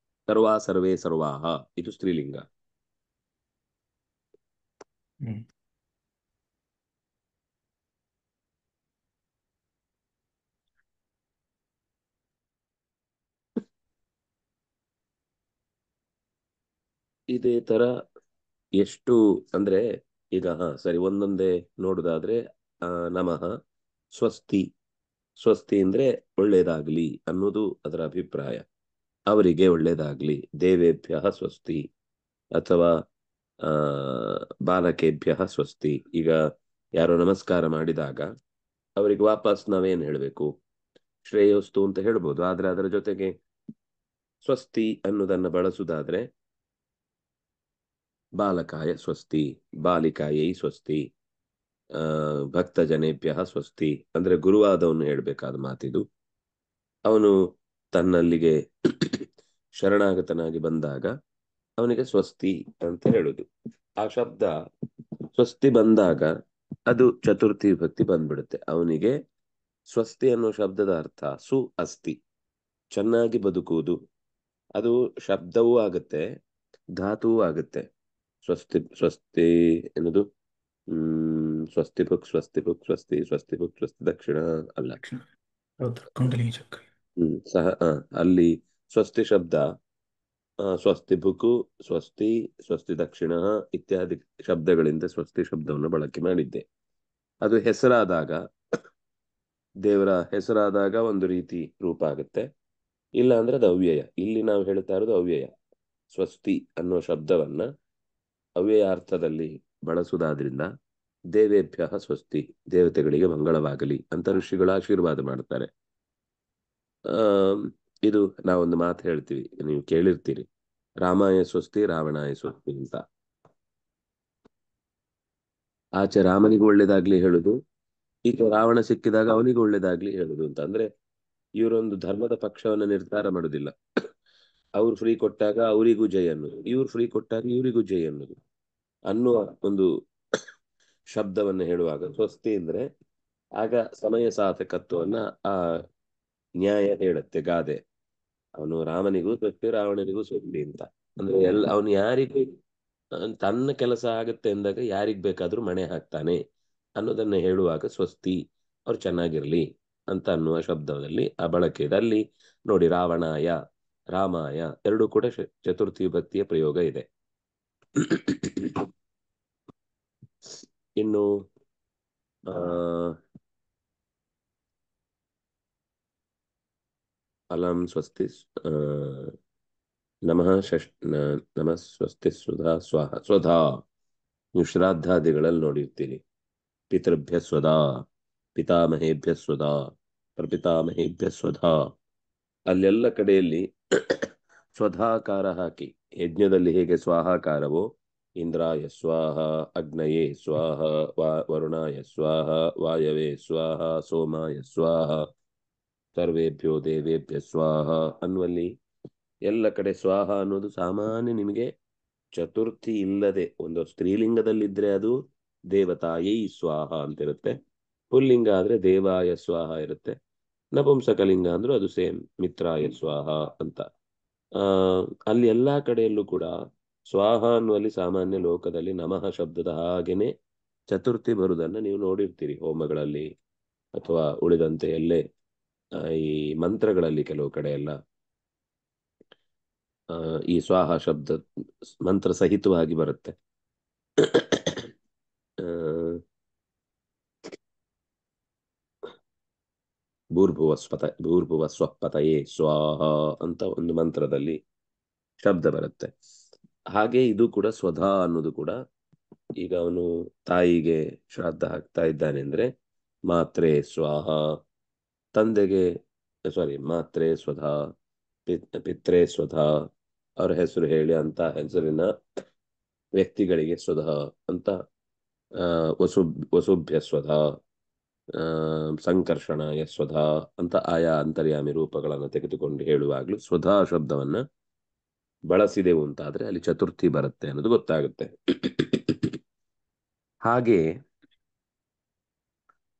Speaker 3: ಸರ್ವಾ ಸರ್ವೇ ಸರ್ವಾಹ ಇದು ಸ್ತ್ರೀಲಿಂಗ.
Speaker 4: ಹ್ಮ್
Speaker 3: ಇದೇ ತರ ಎಷ್ಟು ಅಂದ್ರೆ ಈಗ ಸರಿ, ಒಂದೊಂದೇ ನೋಡುದಾದ್ರೆ ನಮಃ ಸ್ವಸ್ತಿ. ಸ್ವಸ್ತಿ ಅಂದ್ರೆ ಒಳ್ಳೇದಾಗ್ಲಿ ಅನ್ನೋದು ಅದರ ಅಭಿಪ್ರಾಯ. ಅವರಿಗೆ ಒಳ್ಳೇದಾಗ್ಲಿ. ದೇವೇಭ್ಯ ಸ್ವಸ್ತಿ ಅಥವಾ ಬಾಲಕೇಭ್ಯ ಸ್ವಸ್ತಿ. ಈಗ ಯಾರೋ ನಮಸ್ಕಾರ ಮಾಡಿದಾಗ ಅವರಿಗೆ ವಾಪಸ್ ನಾವೇನ್ ಹೇಳ್ಬೇಕು? ಶ್ರೇಯೋಸ್ತು ಅಂತ ಹೇಳ್ಬೋದು. ಆದ್ರೆ ಅದರ ಜೊತೆಗೆ ಸ್ವಸ್ತಿ ಅನ್ನೋದನ್ನ ಬಳಸುದಾದ್ರೆ ಬಾಲಕಾಯ ಸ್ವಸ್ತಿ, ಬಾಲಿಕಾಯೈ ಸ್ವಸ್ತಿ, ಭಕ್ತ ಜನೇಭ್ಯ ಸ್ವಸ್ತಿ ಅಂದ್ರೆ ಗುರುವಾದವನು ಹೇಳ್ಬೇಕಾದ ಮಾತಿದು. ಅವನು ತನ್ನಲ್ಲಿಗೆ ಶರಣಾಗತನಾಗಿ ಬಂದಾಗ ಅವನಿಗೆ ಸ್ವಸ್ತಿ ಅಂತ ಹೇಳುದು. ಆ ಶಬ್ದ ಸ್ವಸ್ತಿ ಬಂದಾಗ ಅದು ಚತುರ್ಥಿ ವಿಭಕ್ತಿ ಬಂದ್ಬಿಡುತ್ತೆ. ಅವನಿಗೆ ಸ್ವಸ್ತಿ ಅನ್ನೋ ಶಬ್ದದ ಅರ್ಥ ಸು ಅಸ್ತಿ, ಚೆನ್ನಾಗಿ ಬದುಕುವುದು. ಅದು ಶಬ್ದವೂ ಆಗುತ್ತೆ, ಧಾತುವೂ ಆಗುತ್ತೆ. ಸ್ವಸ್ತಿ ಸ್ವಸ್ತಿ ಎನ್ನುವುದು ಸ್ವಸ್ತಿ ಭುಕ್ ಸ್ವಸ್ತಿ ಭುಕ್ ಸ್ವಸ್ತಿ ಸ್ವಸ್ತಿ ಭುಕ್ ಸ್ವಸ್ತಿ ದಕ್ಷಿಣ ಅಲ್ಲ.
Speaker 4: ಹೌದು, ಕೌಂಡಲಿನಿ ಚಕ್ರ.
Speaker 3: ಸಹ ಅಲ್ಲಿ ಸ್ವಸ್ತಿ ಶಬ್ದ ಸ್ವಸ್ತಿ ಭುಕು, ಸ್ವಸ್ತಿ, ಸ್ವಸ್ತಿ ದಕ್ಷಿಣ ಇತ್ಯಾದಿ ಶಬ್ದಗಳಿಂದ ಸ್ವಸ್ತಿ ಶಬ್ದವನ್ನು ಬಳಕೆ ಮಾಡಿದ್ದೆ. ಅದು ಹೆಸರಾದಾಗ, ದೇವರ ಹೆಸರಾದಾಗ ಒಂದು ರೀತಿ ರೂಪ ಆಗುತ್ತೆ. ಇಲ್ಲ ಅಂದ್ರೆ ಅದು ಅವ್ಯಯ. ಇಲ್ಲಿ ನಾವು ಹೇಳ್ತಾ ಇರೋದು ಅವ್ಯಯ. ಸ್ವಸ್ತಿ ಅನ್ನೋ ಶಬ್ದವನ್ನ ಅವ್ಯಯ ಅರ್ಥದಲ್ಲಿ ಬಳಸುವುದಾದ್ರಿಂದ ದೇವೇಭ್ಯ ಸ್ವಸ್ತಿ, ದೇವತೆಗಳಿಗೆ ಮಂಗಳವಾಗಲಿ ಅಂತ ಋಷಿಗಳು ಆಶೀರ್ವಾದ ಮಾಡ್ತಾರೆ. ಇದು ನಾವೊಂದು ಮಾತು ಹೇಳ್ತೀವಿ, ನೀವು ಕೇಳಿರ್ತೀರಿ, ರಾಮಾಯ ಸ್ವಸ್ತಿ ರಾವಣಾಯ ಸ್ವಸ್ತಿ ಅಂತ. ಆಚೆ ರಾಮನಿಗೆ ಒಳ್ಳೇದಾಗ್ಲಿ ಹೇಳುದು, ಈಗ ರಾವಣ ಸಿಕ್ಕಿದಾಗ ಅವನಿಗೆ ಒಳ್ಳೇದಾಗ್ಲಿ ಹೇಳುದು ಅಂತ. ಅಂದ್ರೆ ಇವರೊಂದು ಧರ್ಮದ ಪಕ್ಷವನ್ನ ನಿರ್ಧಾರ ಮಾಡುದಿಲ್ಲ. ಅವ್ರು ಫ್ರೀ ಕೊಟ್ಟಾಗ ಅವರಿಗೂ ಜೈ ಅನ್ನೋದು, ಇವ್ರು ಫ್ರೀ ಕೊಟ್ಟಾಗ ಇವರಿಗೂ ಜೈ ಅನ್ನೋದು ಅನ್ನುವ ಒಂದು ಶಬ್ದವನ್ನ ಹೇಳುವಾಗ ಸ್ವಸ್ತಿ ಅಂದ್ರೆ ಆಗ ಸಮಯ ಸಾಧಕತ್ವವನ್ನ ಆ ನ್ಯಾಯ ಹೇಳುತ್ತೆ, ಗಾದೆ. ಅವನು ರಾಮನಿಗೂ ಸ್ವಸ್ತಿ ರಾವಣನಿಗೂ ಸ್ವಸ್ತಿ ಅಂತ. ಅಂದ್ರೆ ಅವನು ಯಾರಿಗೂ ತನ್ನ ಕೆಲಸ ಆಗುತ್ತೆ ಎಂದಾಗ ಯಾರಿಗ್ ಬೇಕಾದ್ರೂ ಮಣೆ ಹಾಕ್ತಾನೆ ಅನ್ನೋದನ್ನ ಹೇಳುವಾಗ ಸ್ವಸ್ತಿ, ಅವ್ರು ಚೆನ್ನಾಗಿರ್ಲಿ ಅಂತ ಅನ್ನುವ ಶಬ್ದದಲ್ಲಿ ಆ ಬಳಕೆ ಇದೆ. ಅಲ್ಲಿ ನೋಡಿ, ರಾವಣಾಯ, ರಾಮಾಯ ಎರಡೂ ಕೂಡ ಚತುರ್ಥಿ ವಿಭಕ್ತಿಯ ಪ್ರಯೋಗ ಇದೆ. ಇನ್ನು ಅಲಂ ಸ್ವಸ್ತಿ ನಮಃ ನಮಃ ಸ್ವಸ್ತಿ ಸುಧಾ ಸ್ವಾಹ. ಸ್ವಧಾ ನೀವು ಶ್ರಾದ್ದಾದಿಗಳಲ್ಲಿ ನೋಡಿರ್ತೀರಿ. ಪಿತೃಭ್ಯ ಸ್ವಧಾ, ಪಿತಾಮಹೇಭ್ಯ ಸ್ವಧಾ, ಪ್ರಪಿತಾಮಹೇಭ್ಯ ಸ್ವಧಾ. ಅಲ್ಲೆಲ್ಲ ಕಡೆಯಲ್ಲಿ ಸ್ವಧಾಕಾರ ಹಾಕಿ, ಯಜ್ಞದಲ್ಲಿ ಹೇಗೆ ಸ್ವಾಹಾಕಾರವೋ ಇಂದ್ರಾಯ ಸ್ವಾಹ, ಅಗ್ನಯೇ ಸ್ವಾಹ, ವರುಣಾಯ ಸ್ವಾಹ, ವಾಯವೇ ಸ್ವಾಹ, ಸೋಮಾಯ ಸ್ವಾಹ, ಸರ್ವೇಭ್ಯೋ ದೇವೇಭ್ಯ ಸ್ವಾಹ ಅನ್ನುವಲ್ಲಿ ಎಲ್ಲ ಕಡೆ ಸ್ವಾಹ ಅನ್ನೋದು ಸಾಮಾನ್ಯ. ನಿಮಗೆ ಚತುರ್ಥಿ ಇಲ್ಲದೆ ಒಂದು ಸ್ತ್ರೀಲಿಂಗದಲ್ಲಿದ್ರೆ ಅದು ದೇವತಾಯೈ ಸ್ವಾಹ ಅಂತಿರುತ್ತೆ. ಪುಲ್ಲಿಂಗ ಆದ್ರೆ ದೇವಾಯ ಸ್ವಾಹ ಇರುತ್ತೆ. ನಪುಂಸಕಲಿಂಗ ಅಂದ್ರೂ ಅದು ಸೇಮ್, ಮಿತ್ರಾಯ ಸ್ವಾಹ ಅಂತ. ಅಲ್ಲಿ ಎಲ್ಲಾ ಕಡೆಯಲ್ಲೂ ಕೂಡ ಸ್ವಾಹ ಅನ್ನುವಲ್ಲಿ ಸಾಮಾನ್ಯ ಲೋಕದಲ್ಲಿ ನಮಃ ಶಬ್ದದ ಹಾಗೇನೆ ಚತುರ್ಥಿ ಬರುವುದನ್ನ ನೀವು ನೋಡಿರ್ತೀರಿ ಹೋಮಗಳಲ್ಲಿ ಅಥವಾ ಉಳಿದಂತೆ ಎಲ್ಲೇ ಈ ಮಂತ್ರಗಳಲ್ಲಿ ಕೆಲವು ಕಡೆ ಎಲ್ಲ ಈ ಸ್ವಾಹ ಶಬ್ದ ಮಂತ್ರ ಸಹಿತವಾಗಿ ಬರುತ್ತೆ. ಭೂರ್ಭುವ ಸ್ವಪತಯೇ ಸ್ವಾಹ ಅಂತ ಒಂದು ಮಂತ್ರದಲ್ಲಿ ಶಬ್ದ ಬರುತ್ತೆ. ಹಾಗೆ ಇದು ಕೂಡ ಸ್ವಧಾ ಅನ್ನೋದು ಕೂಡ, ಈಗ ಅವನು ತಾಯಿಗೆ ಶ್ರಾದ್ದ ಹಾಕ್ತಾ ಇದ್ದಾನೆ ಅಂದ್ರೆ ಮಾತ್ರೆ ಸ್ವಾಹ, ತಂದೆಗೆ ಮಾತ್ರೆ ಸ್ವಧಾ, ಪಿತ್ರೆ ಸ್ವಧಾ, ಅವರ ಹೆಸರು ಹೇಳಿ ಅಂತ ಹೆಸರಿನ ವ್ಯಕ್ತಿಗಳಿಗೆ ಸ್ವಧಾ ಅಂತ, ವಸುಭ್ಯ ಸ್ವಧಾ, ಸಂಕರ್ಷಣ ಯಸ್ವಧಾ ಅಂತ ಆಯಾ ಅಂತರ್ಯಾಮಿ ರೂಪಗಳನ್ನು ತೆಗೆದುಕೊಂಡು ಹೇಳುವಾಗ್ಲೂ ಸ್ವಧಾ ಶಬ್ದವನ್ನ ಬಳಸಿದೆವು ಅಂತಾದ್ರೆ ಅಲ್ಲಿ ಚತುರ್ಥಿ ಬರುತ್ತೆ ಅನ್ನೋದು ಗೊತ್ತಾಗುತ್ತೆ. ಹಾಗೆ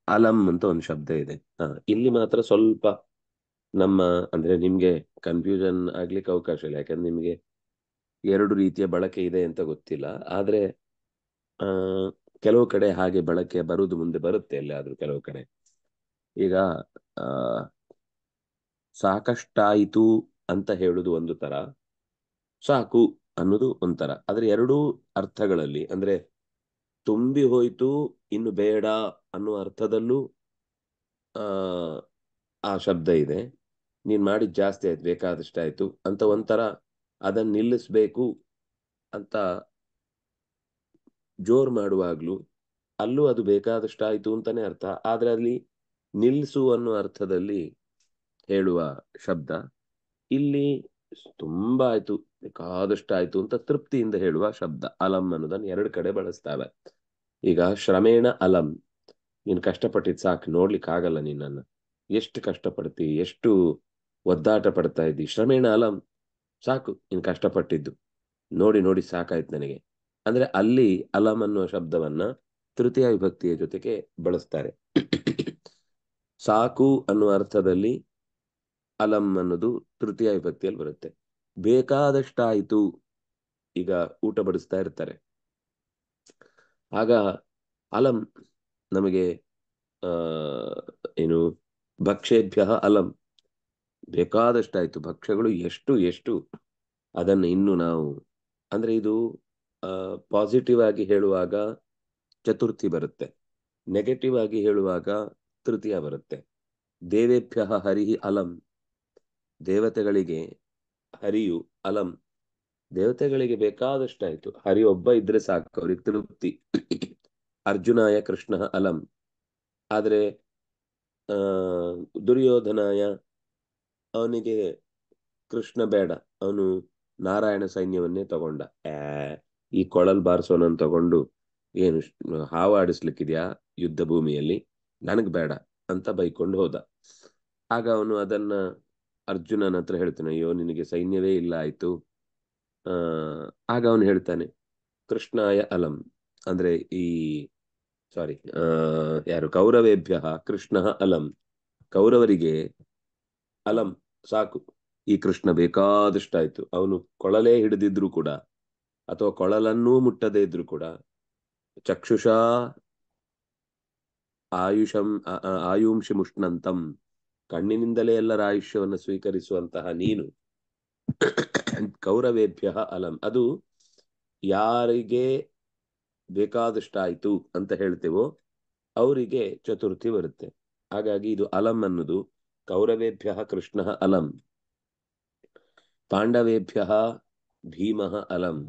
Speaker 3: ಅಲಂ ಅಂತ ಒಂದು ಶಬ್ದ ಇದೆ. ಇಲ್ಲಿ ಮಾತ್ರ ಸ್ವಲ್ಪ ನಮ್ಮ ಅಂದ್ರೆ ನಿಮ್ಗೆ ಕನ್ಫ್ಯೂಷನ್ ಆಗ್ಲಿಕ್ಕೆ ಅವಕಾಶ ಇಲ್ಲ, ಯಾಕಂದ್ರೆ ನಿಮ್ಗೆ ಎರಡು ರೀತಿಯ ಬಳಕೆ ಇದೆ ಅಂತ ಗೊತ್ತಿಲ್ಲ. ಆದ್ರೆ ಕೆಲವು ಕಡೆ ಹಾಗೆ ಬಳಕೆ ಬರುವುದು ಮುಂದೆ ಬರುತ್ತೆ ಎಲ್ಲಾದ್ರೂ ಕೆಲವು ಕಡೆ. ಈಗ ಸಾಕಷ್ಟಾಯಿತು ಅಂತ ಹೇಳುದು ಒಂದು ತರ, ಸಾಕು ಅನ್ನೋದು ಒಂಥರ. ಆದ್ರೆ ಎರಡೂ ಅರ್ಥಗಳಲ್ಲಿ ಅಂದ್ರೆ ತುಂಬಿ ಹೋಯ್ತು ಇನ್ನು ಬೇಡ ಅನ್ನುವ ಅರ್ಥದಲ್ಲೂ ಆ ಶಬ್ದ ಇದೆ. ನೀನ್ ಮಾಡಿದ್ ಜಾಸ್ತಿ ಆಯ್ತು, ಬೇಕಾದಷ್ಟಾಯ್ತು ಅಂತ ಒಂಥರ ಅದನ್ನ ನಿಲ್ಲಿಸ್ಬೇಕು ಅಂತ ಜೋರ್ ಮಾಡುವಾಗ್ಲೂ ಅಲ್ಲೂ ಅದು ಬೇಕಾದಷ್ಟಾಯ್ತು ಅಂತಾನೆ ಅರ್ಥ. ಆದ್ರೆ ಅಲ್ಲಿ ನಿಲ್ಲಿಸು ಅನ್ನೋ ಅರ್ಥದಲ್ಲಿ ಹೇಳುವ ಶಬ್ದ. ಇಲ್ಲಿ ತುಂಬಾ ಆಯ್ತು, ಬೇಕಾದಷ್ಟಾಯ್ತು ಅಂತ ತೃಪ್ತಿಯಿಂದ ಹೇಳುವ ಶಬ್ದ ಅಲಂ ಅನ್ನೋದನ್ನ ಎರಡು ಕಡೆ ಬಳಸ್ತಾವೆ. ಈಗ ಶ್ರಮೇಣ ಅಲಂ, ನೀನ್ ಕಷ್ಟಪಟ್ಟಿದ್ ಸಾಕು, ನೋಡ್ಲಿಕ್ಕೆ ಆಗಲ್ಲ ನಿನ್ನನ್ನು, ಎಷ್ಟು ಕಷ್ಟಪಡ್ತಿ, ಎಷ್ಟು ಒದ್ದಾಟ ಪಡ್ತಾ ಇದ್ದಿ, ಶ್ರಮೇಣ ಅಲಂ, ಸಾಕು ನೀನ್ ಕಷ್ಟಪಟ್ಟಿದ್ದು, ನೋಡಿ ನೋಡಿ ಸಾಕಾಯ್ತು ನನಗೆ ಅಂದ್ರೆ ಅಲ್ಲಿ ಅಲಂ ಅನ್ನುವ ಶಬ್ದವನ್ನ ತೃತೀಯ ವಿಭಕ್ತಿಯ ಜೊತೆಗೆ ಬಳಸ್ತಾರೆ. ಸಾಕು ಅನ್ನುವ ಅರ್ಥದಲ್ಲಿ ಅಲಂ ಅನ್ನೋದು ತೃತೀಯ ವಿಭಕ್ತಿಯಲ್ಲಿ ಬರುತ್ತೆ. ಬೇಕಾದಷ್ಟಾಯ್ತು, ಈಗ ಊಟ ಬಡಿಸ್ತಾ ಇರ್ತಾರೆ, ಆಗ ಅಲಂ ನಮಗೆ ಏನು ಭಕ್ಷ್ಯೇಭ್ಯ ಅಲಂ, ಬೇಕಾದಷ್ಟಾಯ್ತು, ಭಕ್ಷ್ಯಗಳು ಎಷ್ಟು ಎಷ್ಟು ಅದನ್ನು ಇನ್ನು ನಾವು, ಅಂದ್ರೆ ಇದು ಪಾಸಿಟಿವ್ ಆಗಿ ಹೇಳುವಾಗ ಚತುರ್ಥಿ ಬರುತ್ತೆ, ನೆಗೆಟಿವ್ ಆಗಿ ಹೇಳುವಾಗ ತೃತೀಯ ಬರುತ್ತೆ. ದೇವೇಭ್ಯ ಹರಿ ಅಲಂ, ದೇವತೆಗಳಿಗೆ ಹರಿಯು ಅಲಂ, ದೇವತೆಗಳಿಗೆ ಬೇಕಾದಷ್ಟಾಯ್ತು, ಹರಿ ಒಬ್ಬ ಇದ್ರೆ ಸಾಕು ಅವ್ರಿಗೆ ತೃಪ್ತಿ. ಅರ್ಜುನಾಯ ಕೃಷ್ಣ ಅಲಂ, ಆದ್ರೆ ದುರ್ಯೋಧನಾಯ ಅವನಿಗೆ ಕೃಷ್ಣ ಬೇಡ, ಅವನು ನಾರಾಯಣ ಸೈನ್ಯವನ್ನೇ ತಗೊಂಡ. ಈ ಕೊಳಲ್ ಬಾರಿಸೋನನ್ನು ತಗೊಂಡು ಏನು ಹಾವಾಡಿಸ್ಲಿಕ್ಕಿದ್ಯಾ ಯುದ್ಧ ಭೂಮಿಯಲ್ಲಿ, ನನಗ್ ಬೇಡ ಅಂತ ಬೈಕೊಂಡು ಹೋದ. ಆಗ ಅವನು ಅದನ್ನ ಅರ್ಜುನನ ಹತ್ರ ಹೇಳ್ತಾನೆ, ಅಯ್ಯೋ ನಿನಗೆ ಸೈನ್ಯವೇ ಇಲ್ಲ ಆಯ್ತು. ಆಗ ಅವನು ಹೇಳ್ತಾನೆ ಕೃಷ್ಣಾಯ ಅಲಂ, ಅಂದ್ರೆ ಈ ಯಾರು ಕೌರವೇಭ್ಯ ಕೃಷ್ಣ ಅಲಂ, ಕೌರವರಿಗೆ ಅಲಂ ಸಾಕು, ಈ ಕೃಷ್ಣ ಬೇಕಾದಷ್ಟಾಯ್ತು, ಅವನು ಕೊಳಲೇ ಹಿಡಿದಿದ್ರು ಕೂಡ ಅಥವಾ ಕೊಳಲನ್ನೂ ಮುಟ್ಟದೇ ಇದ್ರು ಕೂಡ, ಚಕ್ಷುಷಾ ಆಯುಂಷಿ ಮುಷ್ಣಂತಂ, ಕಣ್ಣಿನಿಂದಲೇ ಎಲ್ಲರ ಆಯುಷ್ಯವನ್ನು ಸ್ವೀಕರಿಸುವಂತಹ ನೀನು ಕೌರವೇಭ್ಯ ಅಲಂ, ಅದು ಯಾರಿಗೆ ಬೇಕಾದಷ್ಟಾಯ್ತು ಅಂತ ಹೇಳ್ತೇವೋ ಅವರಿಗೆ ಚತುರ್ಥಿ ಬರುತ್ತೆ. ಹಾಗಾಗಿ ಇದು ಅಲಂ ಅನ್ನೋದು ಕೌರವೇಭ್ಯ ಕೃಷ್ಣ ಅಲಂ, ಪಾಂಡವೇಭ್ಯ ಭೀಮ ಅಲಂ,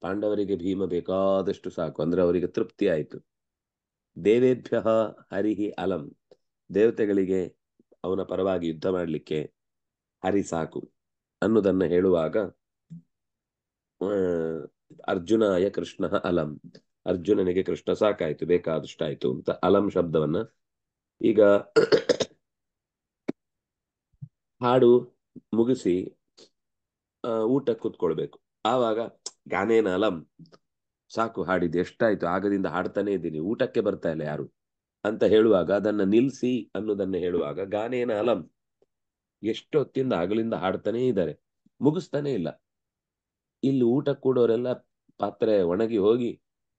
Speaker 3: ಪಾಂಡವರಿಗೆ ಭೀಮ ಬೇಕಾದಷ್ಟು ಸಾಕು ಅಂದ್ರೆ ಅವರಿಗೆ ತೃಪ್ತಿ ಆಯ್ತು. ದೇವೇಭ್ಯ ಹರಿಹಿ ಅಲಂ, ದೇವತೆಗಳಿಗೆ ಅವನ ಪರವಾಗಿ ಯುದ್ಧ ಮಾಡಲಿಕ್ಕೆ ಹರಿ ಸಾಕು ಅನ್ನೋದನ್ನ ಹೇಳುವಾಗ ಅರ್ಜುನಾಯ ಕೃಷ್ಣ ಅಲಂ, ಅರ್ಜುನನಿಗೆ ಕೃಷ್ಣ ಸಾಕಾಯ್ತು, ಬೇಕಾದಷ್ಟಾಯ್ತು ಅಂತ ಅಲಂ ಶಬ್ದವನ್ನ. ಈಗ ಹಾಡು ಮುಗಿಸಿ ಊಟಕ್ಕೆ ಕೂತ್ಕೊಳ್ಬೇಕು, ಆವಾಗ ಗಾನೇನ ಅಲಂ, ಸಾಕು ಹಾಡಿದ್ದು ಎಷ್ಟಾಯ್ತು, ಆಗದಿಂದ ಹಾಡ್ತಾನೆ ಇದ್ದೀನಿ, ಊಟಕ್ಕೆ ಬರ್ತಾ ಇಲ್ಲ ಯಾರು, ಅಂತ ಹೇಳುವಾಗ ಅದನ್ನ ನಿಲ್ಸಿ ಅನ್ನೋದನ್ನ ಹೇಳುವಾಗ ಗಾನೇನ ಅಲಂ, ಎಷ್ಟೊತ್ತಿಂದ ಆಗಲಿಂದ ಹಾಡ್ತಾನೇ ಇದ್ದಾರೆ, ಮುಗಿಸ್ತಾನೆ ಇಲ್ಲ. ಇಲ್ಲಿ ಊಟ ಕೂಡೋರೆಲ್ಲ ಪಾತ್ರೆ ಒಣಗಿ ಹೋಗಿ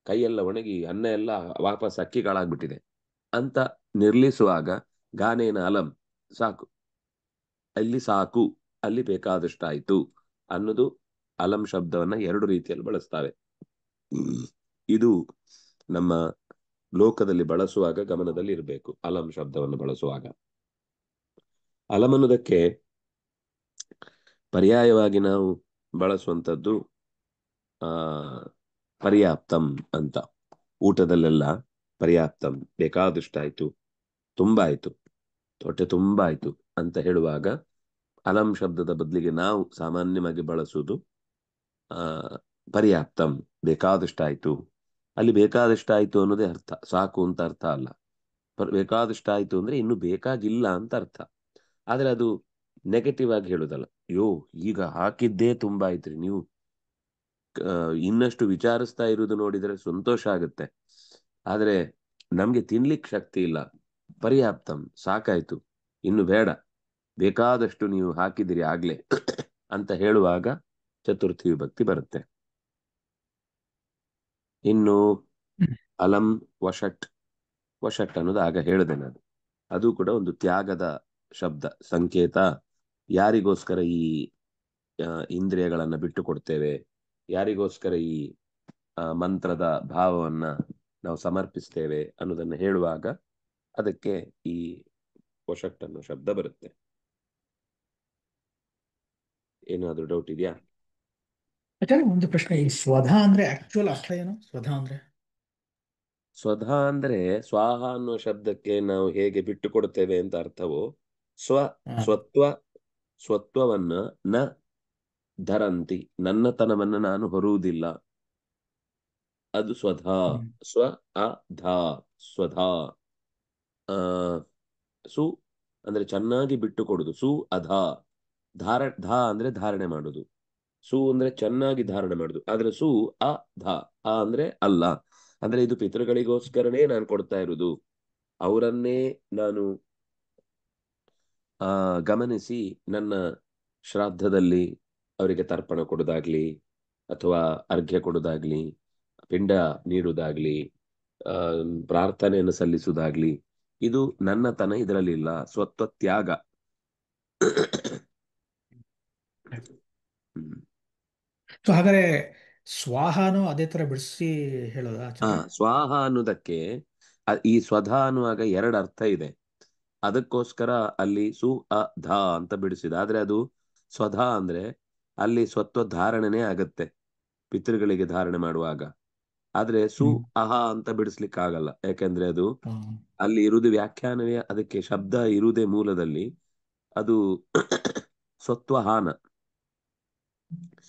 Speaker 3: ಕೈಯೆಲ್ಲ ಒಣಗಿ ಅನ್ನ ಎಲ್ಲ ವಾಪಸ್ ಅಕ್ಕಿಗಳಾಗ್ಬಿಟ್ಟಿದೆ ಅಂತ ನಿರ್ಲಿಸುವಾಗ ಗಾನೇನ ಅಲಂ, ಸಾಕು, ಅಲ್ಲಿ ಸಾಕು, ಅಲ್ಲಿ ಬೇಕಾದಷ್ಟಾಯ್ತು ಅನ್ನೋದು ಅಲಂ ಶಬ್ದವನ್ನ ಎರಡು ರೀತಿಯಲ್ಲಿ ಬಳಸ್ತಾವೆ. ಇದು ನಮ್ಮ ಲೋಕದಲ್ಲಿ ಬಳಸುವಾಗ ಗಮನದಲ್ಲಿ ಇರಬೇಕು. ಅಲಂ ಶಬ್ದವನ್ನು ಬಳಸುವಾಗ ಅಲಂ ಅನ್ನೋದಕ್ಕೆ ಪರ್ಯಾಯವಾಗಿ ನಾವು ಬಳಸುವಂಥದ್ದು ಪರ್ಯಾಪ್ತಂ ಅಂತ. ಊಟದಲ್ಲೆಲ್ಲ ಪರ್ಯಾಪ್ತಂ, ಬೇಕಾದಷ್ಟಾಯ್ತು, ತುಂಬಾ ಆಯ್ತು, ಹೊಟ್ಟೆ ತುಂಬಾ ಆಯ್ತು ಅಂತ ಹೇಳುವಾಗ ಅಲಂ ಶಬ್ದದ ಬದಲಿಗೆ ನಾವು ಸಾಮಾನ್ಯವಾಗಿ ಬಳಸುವುದು ಪರ್ಯಾಪ್ತಂ, ಬೇಕಾದಷ್ಟಾಯ್ತು. ಅಲ್ಲಿ ಬೇಕಾದಷ್ಟಾಯ್ತು ಅನ್ನೋದೇ ಅರ್ಥ, ಸಾಕು ಅಂತ ಅರ್ಥ ಅಲ್ಲ. ಬೇಕಾದಷ್ಟಾಯ್ತು ಅಂದ್ರೆ ಇನ್ನು ಬೇಕಾಗಿಲ್ಲ ಅಂತ ಅರ್ಥ. ಆದ್ರೆ ಅದು ನೆಗೆಟಿವ್ ಆಗಿ ಹೇಳುದಲ್ಲ. ಅಯ್ಯೋ ಈಗ ಹಾಕಿದ್ದೇ ತುಂಬಾ ಆಯ್ತ್ರಿ, ನೀವು ಇನ್ನಷ್ಟು ವಿಚಾರಿಸ್ತಾ ಇರುವುದು ನೋಡಿದ್ರೆ ಸಂತೋಷ ಆಗುತ್ತೆ, ಆದ್ರೆ ನಮ್ಗೆ ತಿನ್ಲಿಕ್ಕೆ ಶಕ್ತಿ ಇಲ್ಲ, ಪರ್ಯಾಪ್ತಂ, ಸಾಕಾಯ್ತು, ಇನ್ನು ಬೇಡ, ಬೇಕಾದಷ್ಟು ನೀವು ಹಾಕಿದಿರಿ ಆಗ್ಲೇ ಅಂತ ಹೇಳುವಾಗ ಚತುರ್ಥಿ ವಿಭಕ್ತಿ ಬರುತ್ತೆ. ಇನ್ನು ಅಲಂ ವಷಟ್, ವಷಟ್ ಅನ್ನೋದು ಆಗ ಹೇಳಿದೆ ನಾನು, ಅದು ಕೂಡ ಒಂದು ತ್ಯಾಗದ ಶಬ್ದ, ಸಂಕೇತ. ಯಾರಿಗೋಸ್ಕರ ಈ ಇಂದ್ರಿಯಗಳನ್ನ ಬಿಟ್ಟು ಕೊಡ್ತೇವೆ, ಯಾರಿಗೋಸ್ಕರ ಈ ಮಂತ್ರದ ಭಾವವನ್ನ ನಾವು ಸಮರ್ಪಿಸ್ತೇವೆ ಅನ್ನೋದನ್ನ ಹೇಳುವಾಗ ಅದಕ್ಕೆ ಈ ವಷಟ್ ಅನ್ನೋ ಶಬ್ದ ಬರುತ್ತೆ. ಏನಾದ್ರೂ ಡೌಟ್ ಇದೆಯಾ?
Speaker 4: ಆಚಾರ್ಯ, ಒಂದು ಪ್ರಶ್ನೆ, ಈ ಸ್ವಧಾ ಅಂದ್ರೆ ಆಕ್ಚುಯಲ್ ಅರ್ಥ ಏನು? ಸ್ವಧಾ ಅಂದ್ರೆ
Speaker 3: ಸ್ವಧಾ ಅಂದ್ರೆ ಸ್ವಾಹ ಅನ್ನೋ ಶಬ್ದಕ್ಕೆ ನಾವು ಹೇಗೆ ಬಿಟ್ಟು ಕೊಡ್ತೇವೆ ಅಂತ ಅರ್ಥವು, ಸ್ವತ್ವವನ್ನ ನ ಧರಂತಿ, ನನ್ನತನವನ್ನ ನಾನು ಹೊರುವುದಿಲ್ಲ, ಅದು ಸ್ವಧಾ. ಸ್ವ ಅ ಧಾ, ಸ್ವಧಾ. ಸು ಅಂದ್ರೆ ಚೆನ್ನಾಗಿ ಬಿಟ್ಟು ಕೊಡುದು, ಸು ಅಧಾ. ಧಾ ಅಂದ್ರೆ ಧಾರಣೆ ಮಾಡುದು, ಸು ಅಂದ್ರೆ ಚೆನ್ನಾಗಿ ಧಾರಣೆ ಮಾಡುದು. ಆದ್ರೆ ಸು ಅ ಧಾ, ಆ ಅಂದ್ರೆ ಅಲ್ಲ. ಅಂದ್ರೆ ಇದು ಪಿತೃಗಳಿಗೋಸ್ಕರನೇ ನಾನು ಕೊಡ್ತಾ ಇರುವುದು, ಅವರನ್ನೇ ನಾನು ಗಮನಿಸಿ ನನ್ನ ಶ್ರಾದ್ದದಲ್ಲಿ ಅವರಿಗೆ ತರ್ಪಣ ಕೊಡೋದಾಗ್ಲಿ, ಅಥವಾ ಅರ್ಘ್ಯ ಕೊಡೋದಾಗ್ಲಿ, ಪಿಂಡ ನೀಡುವುದಾಗ್ಲಿ, ಪ್ರಾರ್ಥನೆಯನ್ನು ಸಲ್ಲಿಸುವುದಾಗ್ಲಿ, ಇದು ನನ್ನತನ ಇದರಲ್ಲಿಲ್ಲ, ಸ್ವತ್ವ ತ್ಯಾಗ.
Speaker 4: ಸೊ ಹಾಗಾದ್ರೆ ಸ್ವಾಹಾನು ಅದೇ ತರ ಬಿಡಿಸಿ ಹೇಳೋದಾ ಆಚಾರ್ಯ?
Speaker 3: ಸ್ವಾಹ ಅನ್ನೋದಕ್ಕೆ ಈ ಸ್ವಧಾ ಅನ್ನುವಾಗ ಎರಡು ಅರ್ಥ ಇದೆ, ಅದಕ್ಕೋಸ್ಕರ ಅಲ್ಲಿ ಸು ಅ ಧಾ ಅಂತ ಬಿಡಿಸಿದ. ಆದ್ರೆ ಅದು ಸ್ವಧಾ ಅಂದ್ರೆ ಅಲ್ಲಿ ಸ್ವತ್ವ ಧಾರಣೆನೇ ಆಗತ್ತೆ ಪಿತೃಗಳಿಗೆ ಧಾರಣೆ ಮಾಡುವಾಗ. ಆದ್ರೆ ಸು ಅಹ ಅಂತ ಬಿಡಿಸ್ಲಿಕ್ಕೆ ಆಗಲ್ಲ, ಯಾಕೆಂದ್ರೆ ಅದು ಅಲ್ಲಿ ಇರುವುದು ವ್ಯಾಖ್ಯಾನವೇ, ಅದಕ್ಕೆ ಶಬ್ದ ಇರುವುದೇ ಮೂಲದಲ್ಲಿ ಅದು ಸ್ವತ್ವಹಾನ,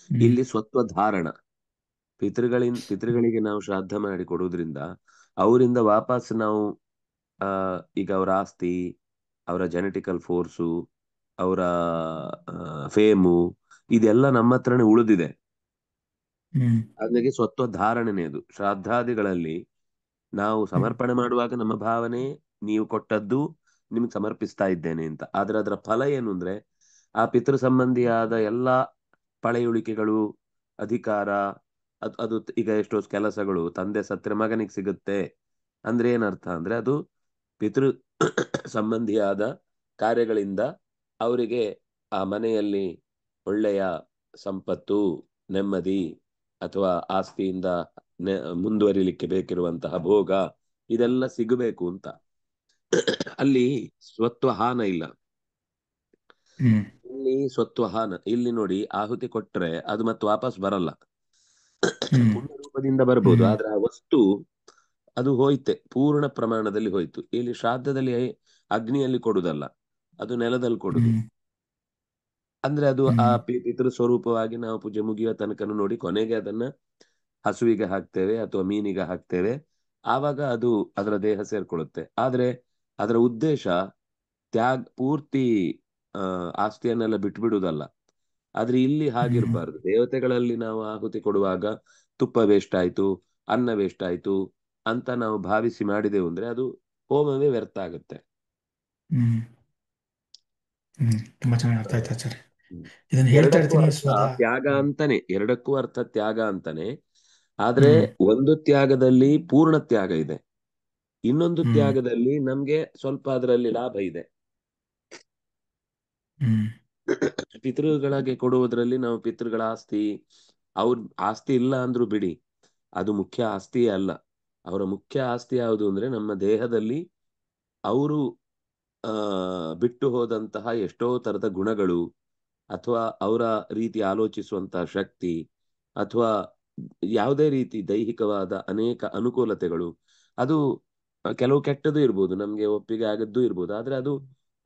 Speaker 3: ಇಲ್ಲಿ ಸ್ವತ್ವ ಧಾರಣ. ಪಿತೃಗಳಿಗೆ ನಾವು ಶ್ರಾದ್ದ ಮಾಡಿ ಕೊಡುವುದ್ರಿಂದ ಅವರಿಂದ ವಾಪಸ್ ನಾವು ಈಗ ಅವರ ಆಸ್ತಿ, ಅವರ ಜೆನೆಟಿಕಲ್ ಫೋರ್ಸು, ಅವರ ಫೇಮು, ಇದೆಲ್ಲ ನಮ್ಮ ಹತ್ರನೇ ಉಳಿದಿದೆ. ಅದಕ್ಕೆ ಸ್ವತ್ವ ಧಾರಣೆನೇ ಅದು. ಶ್ರಾದ್ದಾದಿಗಳಲ್ಲಿ ನಾವು ಸಮರ್ಪಣೆ ಮಾಡುವಾಗ ನಮ್ಮ ಭಾವನೆ ನೀವು ಕೊಟ್ಟದ್ದು ನಿಮ್ಗೆ ಸಮರ್ಪಿಸ್ತಾ ಇದ್ದೇನೆ ಅಂತ. ಆದ್ರೆ ಅದರ ಫಲ ಏನು ಅಂದ್ರೆ ಆ ಪಿತೃ ಸಂಬಂಧಿಯಾದ ಎಲ್ಲಾ ಪಳೆಯುಳಿಕೆಗಳು, ಅಧಿಕಾರ, ಅದು ಈಗ ಎಷ್ಟೋ ಕೆಲಸಗಳು ತಂದೆ ಸತ್ತರೆ ಮಗನಿಗೆ ಸಿಗುತ್ತೆ ಅಂದ್ರೆ ಏನರ್ಥ ಅಂದ್ರೆ ಅದು ಪಿತೃ ಸಂಬಂಧಿಯಾದ ಕಾರ್ಯಗಳಿಂದ ಅವರಿಗೆ ಆ ಮನೆಯಲ್ಲಿ ಒಳ್ಳೆಯ ಸಂಪತ್ತು, ನೆಮ್ಮದಿ, ಅಥವಾ ಆಸ್ತಿಯಿಂದ ಮುಂದುವರಿಲಿಕ್ಕೆ ಬೇಕಿರುವಂತಹ ಭೋಗ, ಇದೆಲ್ಲ ಸಿಗಬೇಕು ಅಂತ. ಅಲ್ಲಿ ಸ್ವತ್ವಹಾನ ಇಲ್ಲ, ಇಲ್ಲಿ ಸ್ವತ್ವಹಾನ. ಇಲ್ಲಿ ನೋಡಿ, ಆಹುತಿ ಕೊಟ್ರೆ ಅದು ಮತ್ತೆ ವಾಪಸ್ ಬರಲ್ಲ, ಪುಣ್ಯ ರೂಪದಿಂದ ಬರ್ಬೋದು, ಆದ್ರೆ ಆ ವಸ್ತು ಅದು ಹೋಯ್ತೆ, ಪೂರ್ಣ ಪ್ರಮಾಣದಲ್ಲಿ ಹೋಯ್ತು. ಇಲ್ಲಿ ಶ್ರಾದ್ದದಲ್ಲಿ ಅಗ್ನಿಯಲ್ಲಿ ಕೊಡುದಲ್ಲ, ಅದು ನೆಲದಲ್ಲಿ ಕೊಡುದು. ಅಂದ್ರೆ ಅದು ಆ ಪಿತೃ ಸ್ವರೂಪವಾಗಿ ನಾವು ಪೂಜೆ ಮುಗಿಯುವ ತನಕ ನೋಡಿ ಕೊನೆಗೆ ಅದನ್ನ ಹಸುವಿಗೆ ಹಾಕ್ತೇವೆ ಅಥವಾ ಮೀನಿಗೆ ಹಾಕ್ತೇವೆ, ಆವಾಗ ಅದು ಅದರ ದೇಹ ಸೇರ್ಕೊಳ್ಳುತ್ತೆ. ಆದ್ರೆ ಅದರ ಉದ್ದೇಶ ಪೂರ್ತಿ ಆಸ್ತಿಯನ್ನೆಲ್ಲ ಬಿಟ್ಬಿಡುವುದಲ್ಲ. ಆದ್ರೆ ಇಲ್ಲಿ ಹಾಗಿರ್ಬಾರ್ದು. ದೇವತೆಗಳಲ್ಲಿ ನಾವು ಆಹುತಿ ಕೊಡುವಾಗ ತುಪ್ಪ ವೇಸ್ಟ್ ಆಯ್ತು, ಅನ್ನ ವೇಸ್ಟ್ ಆಯ್ತು ಅಂತ ನಾವು ಭಾವಿಸಿ ಮಾಡಿದೆವು ಅಂದ್ರೆ ಅದು ಹೋಮವೇ ವ್ಯರ್ಥ ಆಗುತ್ತೆ.
Speaker 4: ಹ್ಮ್ ತುಂಬಾ ಚೆನ್ನಾಗಿ ಅರ್ಥ ಆಯ್ತು ಆಚಾರ್ಯ.
Speaker 3: ಹ್ಮ್.
Speaker 4: ಇದನ್ನ ಹೇಳ್ತಾ
Speaker 3: ಎರಡಕ್ಕೂ
Speaker 4: ಇರ್ತೀನಿ
Speaker 3: ಅರ್ಥ
Speaker 4: ಸ್ವತಃ.
Speaker 3: ತ್ಯಾಗ ಅಂತಾನೆ, ಎರಡಕ್ಕೂ ಅರ್ಥ ತ್ಯಾಗ ಅಂತಾನೆ. ಆದ್ರೆ
Speaker 4: ಹ್ಮ್
Speaker 3: ಒಂದು ತ್ಯಾಗದಲ್ಲಿ ಪೂರ್ಣ ತ್ಯಾಗ ಇದೆ, ಇನ್ನೊಂದು
Speaker 4: ಹ್ಮ್
Speaker 3: ತ್ಯಾಗದಲ್ಲಿ ನಮ್ಗೆ ಸ್ವಲ್ಪ ಅದರಲ್ಲಿ ಲಾಭ ಇದೆ.
Speaker 4: ಹ್ಮ್
Speaker 3: ಪಿತೃಗಳಿಗೆ ಕೊಡುವುದರಲ್ಲಿ ನಾವು ಪಿತೃಗಳ ಆಸ್ತಿ, ಅವ್ರ ಆಸ್ತಿ ಇಲ್ಲ ಅಂದ್ರೂ ಬಿಡಿ, ಅದು ಮುಖ್ಯ ಆಸ್ತಿಯೇ ಅಲ್ಲ. ಅವರ ಮುಖ್ಯ ಆಸ್ತಿ ಯಾವುದು ಅಂದ್ರೆ ನಮ್ಮ ದೇಹದಲ್ಲಿ ಅವರು ಬಿಟ್ಟು ಹೋದಂತಹ ಎಷ್ಟೋ ತರದ ಗುಣಗಳು, ಅಥವಾ ಅವರ ರೀತಿ ಆಲೋಚಿಸುವಂತಹ ಶಕ್ತಿ, ಅಥವಾ ಯಾವುದೇ ರೀತಿ ದೈಹಿಕವಾದ ಅನೇಕ ಅನುಕೂಲತೆಗಳು. ಅದು ಕೆಲವು ಕೆಟ್ಟದ್ದು ಇರ್ಬೋದು, ನಮ್ಗೆ ಒಪ್ಪಿಗೆ ಆಗದ್ದು ಇರ್ಬೋದು, ಆದ್ರೆ ಅದು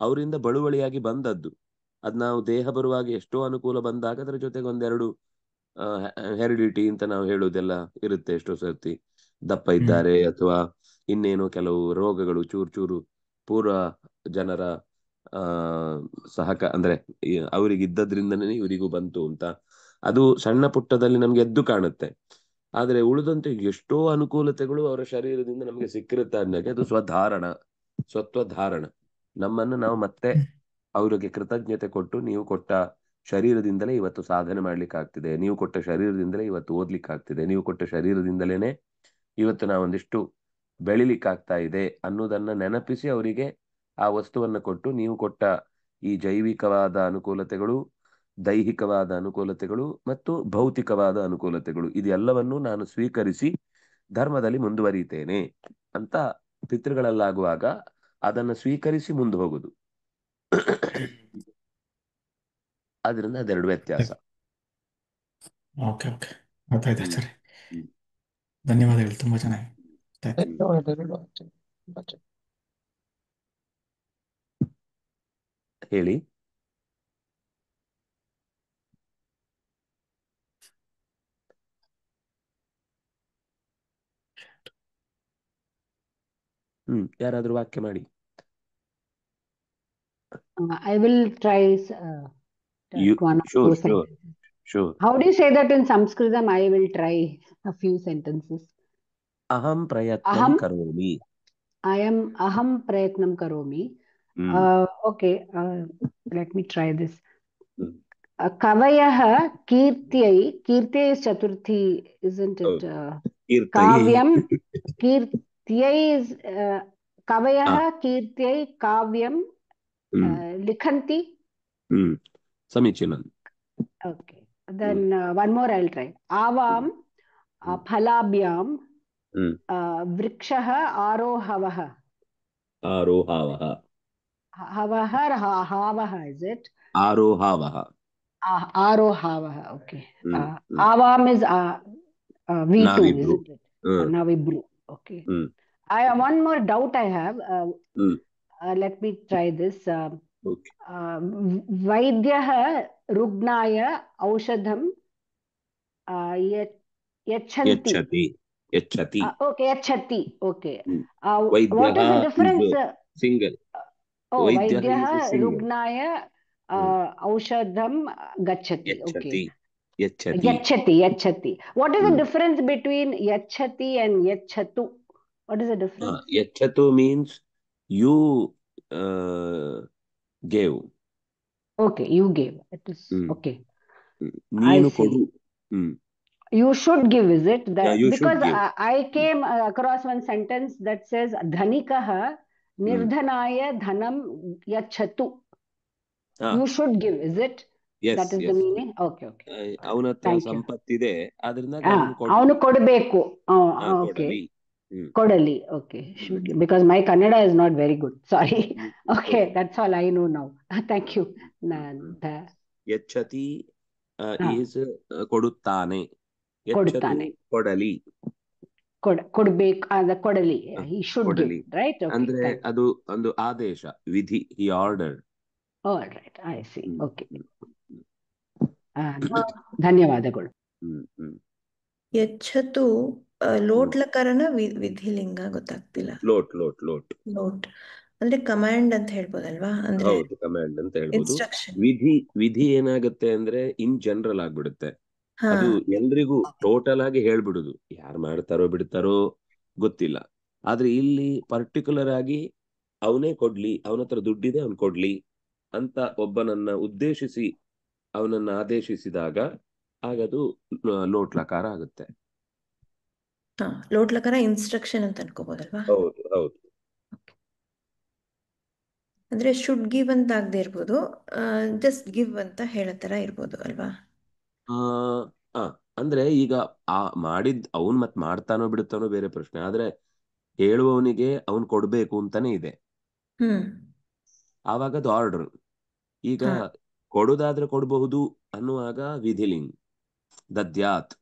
Speaker 3: ಅವರಿಂದ ಬಳುವಳಿಯಾಗಿ ಬಂದದ್ದು. ಅದ್ ನಾವು ದೇಹ ಬರುವಾಗ ಎಷ್ಟೋ ಅನುಕೂಲ ಬಂದಾಗ ಅದರ ಜೊತೆಗೆ ಒಂದೆರಡು ಹೆರಿಡಿಟಿ ಅಂತ ನಾವು ಹೇಳೋದೆಲ್ಲ ಇರುತ್ತೆ. ಎಷ್ಟೋ ಸರ್ತಿ ದಪ್ಪ ಇದ್ದಾರೆ ಅಥವಾ ಇನ್ನೇನೋ ಕೆಲವು ರೋಗಗಳು ಚೂರು ಚೂರು ಪೂರ್ವ ಜನರ ಅಂದ್ರೆ ಅವರಿಗೆ ಇದ್ದದ್ರಿಂದನೇ ಇವರಿಗೂ ಬಂತು ಅಂತ, ಅದು ಸಣ್ಣ ಪುಟ್ಟದಲ್ಲಿ ನಮ್ಗೆ ಎದ್ದು ಕಾಣುತ್ತೆ. ಆದ್ರೆ ಉಳಿದಂತೆ ಎಷ್ಟೋ ಅನುಕೂಲತೆಗಳು ಅವರ ಶರೀರದಿಂದ ನಮ್ಗೆ ಸಿಕ್ಕಿರುತ್ತೆ ಅಂದಾಗ ಅದು ಸ್ವತ್ವಧಾರಣ. ನಮ್ಮನ್ನು ನಾವು ಮತ್ತೆ ಅವರಿಗೆ ಕೃತಜ್ಞತೆ ಕೊಟ್ಟು, ನೀವು ಕೊಟ್ಟ ಶರೀರದಿಂದಲೇ ಇವತ್ತು ಸಾಧನೆ ಮಾಡ್ಲಿಕ್ಕೆ ಆಗ್ತಿದೆ, ನೀವು ಕೊಟ್ಟ ಶರೀರದಿಂದಲೇ ಇವತ್ತು ಓದ್ಲಿಕ್ಕೆ ಆಗ್ತಿದೆ, ನೀವು ಕೊಟ್ಟ ಶರೀರದಿಂದಲೇನೆ ಇವತ್ತು ನಾವೊಂದಿಷ್ಟು ಬೆಳಿಲಿಕ್ಕಾಗ್ತಾ ಇದೆ ಅನ್ನೋದನ್ನ ನೆನಪಿಸಿ ಅವರಿಗೆ ಆ ವಸ್ತುವನ್ನು ಕೊಟ್ಟು, ನೀವು ಕೊಟ್ಟ ಈ ಜೈವಿಕವಾದ ಅನುಕೂಲತೆಗಳು, ದೈಹಿಕವಾದ ಅನುಕೂಲತೆಗಳು ಮತ್ತು ಭೌತಿಕವಾದ ಅನುಕೂಲತೆಗಳು, ಇದೆಲ್ಲವನ್ನೂ ನಾನು ಸ್ವೀಕರಿಸಿ ಧರ್ಮದಲ್ಲಿ ಮುಂದುವರಿತೇನೆ ಅಂತ ಪಿತೃಗಳಲ್ಲಾಗುವಾಗ ಅದನ್ನು ಸ್ವೀಕರಿಸಿ ಮುಂದೆ ಹೋಗುದು. ಆದ್ರಿಂದ ಅದೆರಡು ವ್ಯತ್ಯಾಸ.
Speaker 4: ಓಕೆ ಓಕೆ ಗೊತ್ತಾಯ್ತು ಆಚಾರ್ಯ. ಧನ್ಯವಾದಗಳು, ತುಂಬಾ ಚೆನ್ನಾಗಿ ಗೊತ್ತಾಯ್ತು.
Speaker 2: ಧನ್ಯವಾದಗಳು ಆಚಾರ್ಯ.
Speaker 3: ಹೇಳಿ. ಯಾರಾದ್ರೂ ವಾಕ್ಯ ಮಾಡಿ.
Speaker 6: I will try one or two sentences.
Speaker 3: Sure.
Speaker 6: How do you say that in Sanskritam? I will try a few sentences.
Speaker 3: Aham prayatnam karomi.
Speaker 6: Aham prayatnam karomi. Okay, let me try this. Kavayah kirtyai. Kirtyai is Chaturthi, isn't it? Kavyam. Kirtyai is Kavayah kirtyai kavyam likhanti.
Speaker 3: Samichinam.
Speaker 6: Okay. Then one more I'll try. Avam phalabhyam vrikshah arohavah.
Speaker 3: Arohavah.
Speaker 6: Havah, is it?
Speaker 3: Arohavah.
Speaker 6: Arohavah. Okay. Avam is V2, isn't it? Navibru. Okay. I have one more doubt I have. Let me try this.
Speaker 3: Okay.
Speaker 6: Vaidyah rugnaya aushadham yachhanti.
Speaker 3: Yachati.
Speaker 6: Okay, yachhati. Okay. What is the difference?
Speaker 3: Single.
Speaker 6: Vaidyah rugnaya aushadham gachati. Okay. Yachati. What is the difference between yachati and yachatu? What is the difference?
Speaker 3: Yachatu means you gave.
Speaker 6: Okay, you gave. It is okay.
Speaker 3: I see.
Speaker 6: You should give, is it?
Speaker 3: You
Speaker 6: because
Speaker 3: should give.
Speaker 6: I came across one sentence that says dhanikah nirdhanaya dhanam yachatu. You should give, is it?
Speaker 3: Yes,
Speaker 6: that is the meaning. Okay.
Speaker 3: ಅವನತ್ರ ಸಂಪತ್ತಿದೆ, ಅದರಿಂದ
Speaker 6: ಅವನು ಕೊಡಬೇಕು. Okay. Kodali. Okay. Because my Kannada is not very good. Sorry. Okay. That's all I know now. Thank you.
Speaker 3: Yachati is ಕೊಡುತ್ತಾನೆ.
Speaker 6: ಕೊಡುತ್ತಾನೆ.
Speaker 3: ಕೊಡಲಿ.
Speaker 6: ಕೊಡಬೇಕು. ಕೊಡಲಿ. He should give. Right? Okay.
Speaker 3: ಅಂದ್ರೆ ಅದು ಒಂದು ಆದೇಶ, ವಿಧಿ. He ordered.
Speaker 6: All right. I see. Okay. ಧನ್ಯವಾದಗಳು.
Speaker 1: ಯಚ್ಛತು ಲೋಟ್ ಲಕಾರನ ವಿಧಿಲಿಂಗ ಗೊತ್ತಾಗ್ತಿಲ್ಲ. ಲೋಟ್ ಅಂದ್ರೆ ಕಮಾಂಡ್ ಅಂತ ಹೇಳ್ಬೋದಲ್ವಾ? ಅಂದ್ರೆ
Speaker 3: ಹೌದು, ಕಮಾಂಡ್ ಅಂತ ಹೇಳ್ಬೋದು.
Speaker 1: ಇನ್ಸ್ಟ್ರಕ್ಷನ್.
Speaker 3: ವಿಧಿ ಏನಾಗುತ್ತೆ ಅಂದ್ರೆ ಇನ್ ಜನರಲ್ ಆಗ್ಬಿಡುತ್ತೆ. ಅದು ಎಲ್ರಿಗೂ ಟೋಟಲ್ ಆಗಿ ಹೇಳ್ಬಿಡುದು. ಯಾರು ಮಾಡ್ತಾರೋ ಬಿಡ್ತಾರೋ ಗೊತ್ತಿಲ್ಲ. ಆದ್ರೆ ಇಲ್ಲಿ ಪರ್ಟಿಕ್ಯುಲರ್ ಆಗಿ ಅವನೇ ಕೊಡ್ಲಿ, ಅವನ ಹತ್ರ ದುಡ್ಡಿದೆ ಅವನ್ ಕೊಡ್ಲಿ ಅಂತ ಒಬ್ಬನನ್ನ ಉದ್ದೇಶಿಸಿ ಅವನನ್ನ ಆದೇಶಿಸಿದಾಗ ಆಗದು ಲೋಟ್ ಲಕಾರ ಆಗುತ್ತೆ.
Speaker 1: ಲೋಟ್ ಲಕಾರ ಇನ್ಸ್ಟ್ರಕ್ಷನ್ ಅಂತ ಅನ್ಕೋಬಹುದಲ್ವಾ?
Speaker 3: ಹೌದು ಹೌದು.
Speaker 1: ಅಂದ್ರೆ ಶುಡ್ ಗಿವ್ ಅಂತ ಆಗದೆ ಇರ್ಬೋದು, ಜಸ್ಟ್ ಗಿವ್ ಅಂತ ಹೇಳೋ ತರ ಇರ್ಬೋದು ಅಲ್ವಾ?
Speaker 3: ಅಂದ್ರೆ ಈಗ ಮಾಡಿದ್ ಅವನ್ ಮತ್ ಮಾಡ್ತಾನೋ ಬಿಡುತ್ತಾನೋ ಬೇರೆ ಪ್ರಶ್ನೆ, ಆದ್ರೆ ಹೇಳುವವನಿಗೆ ಅವನ್ ಕೊಡ್ಬೇಕು ಅಂತಾನೆ ಇದೆ. ಆವಾಗ ಅದು ಆರ್ಡರ್. ಈಗ ಕೊಡುದಾದ್ರೆ ಕೊಡಬಹುದು ಅನ್ನುವಾಗ ವಿಧಿಲಿಂಗ್ ದದ್ಯಾತ್.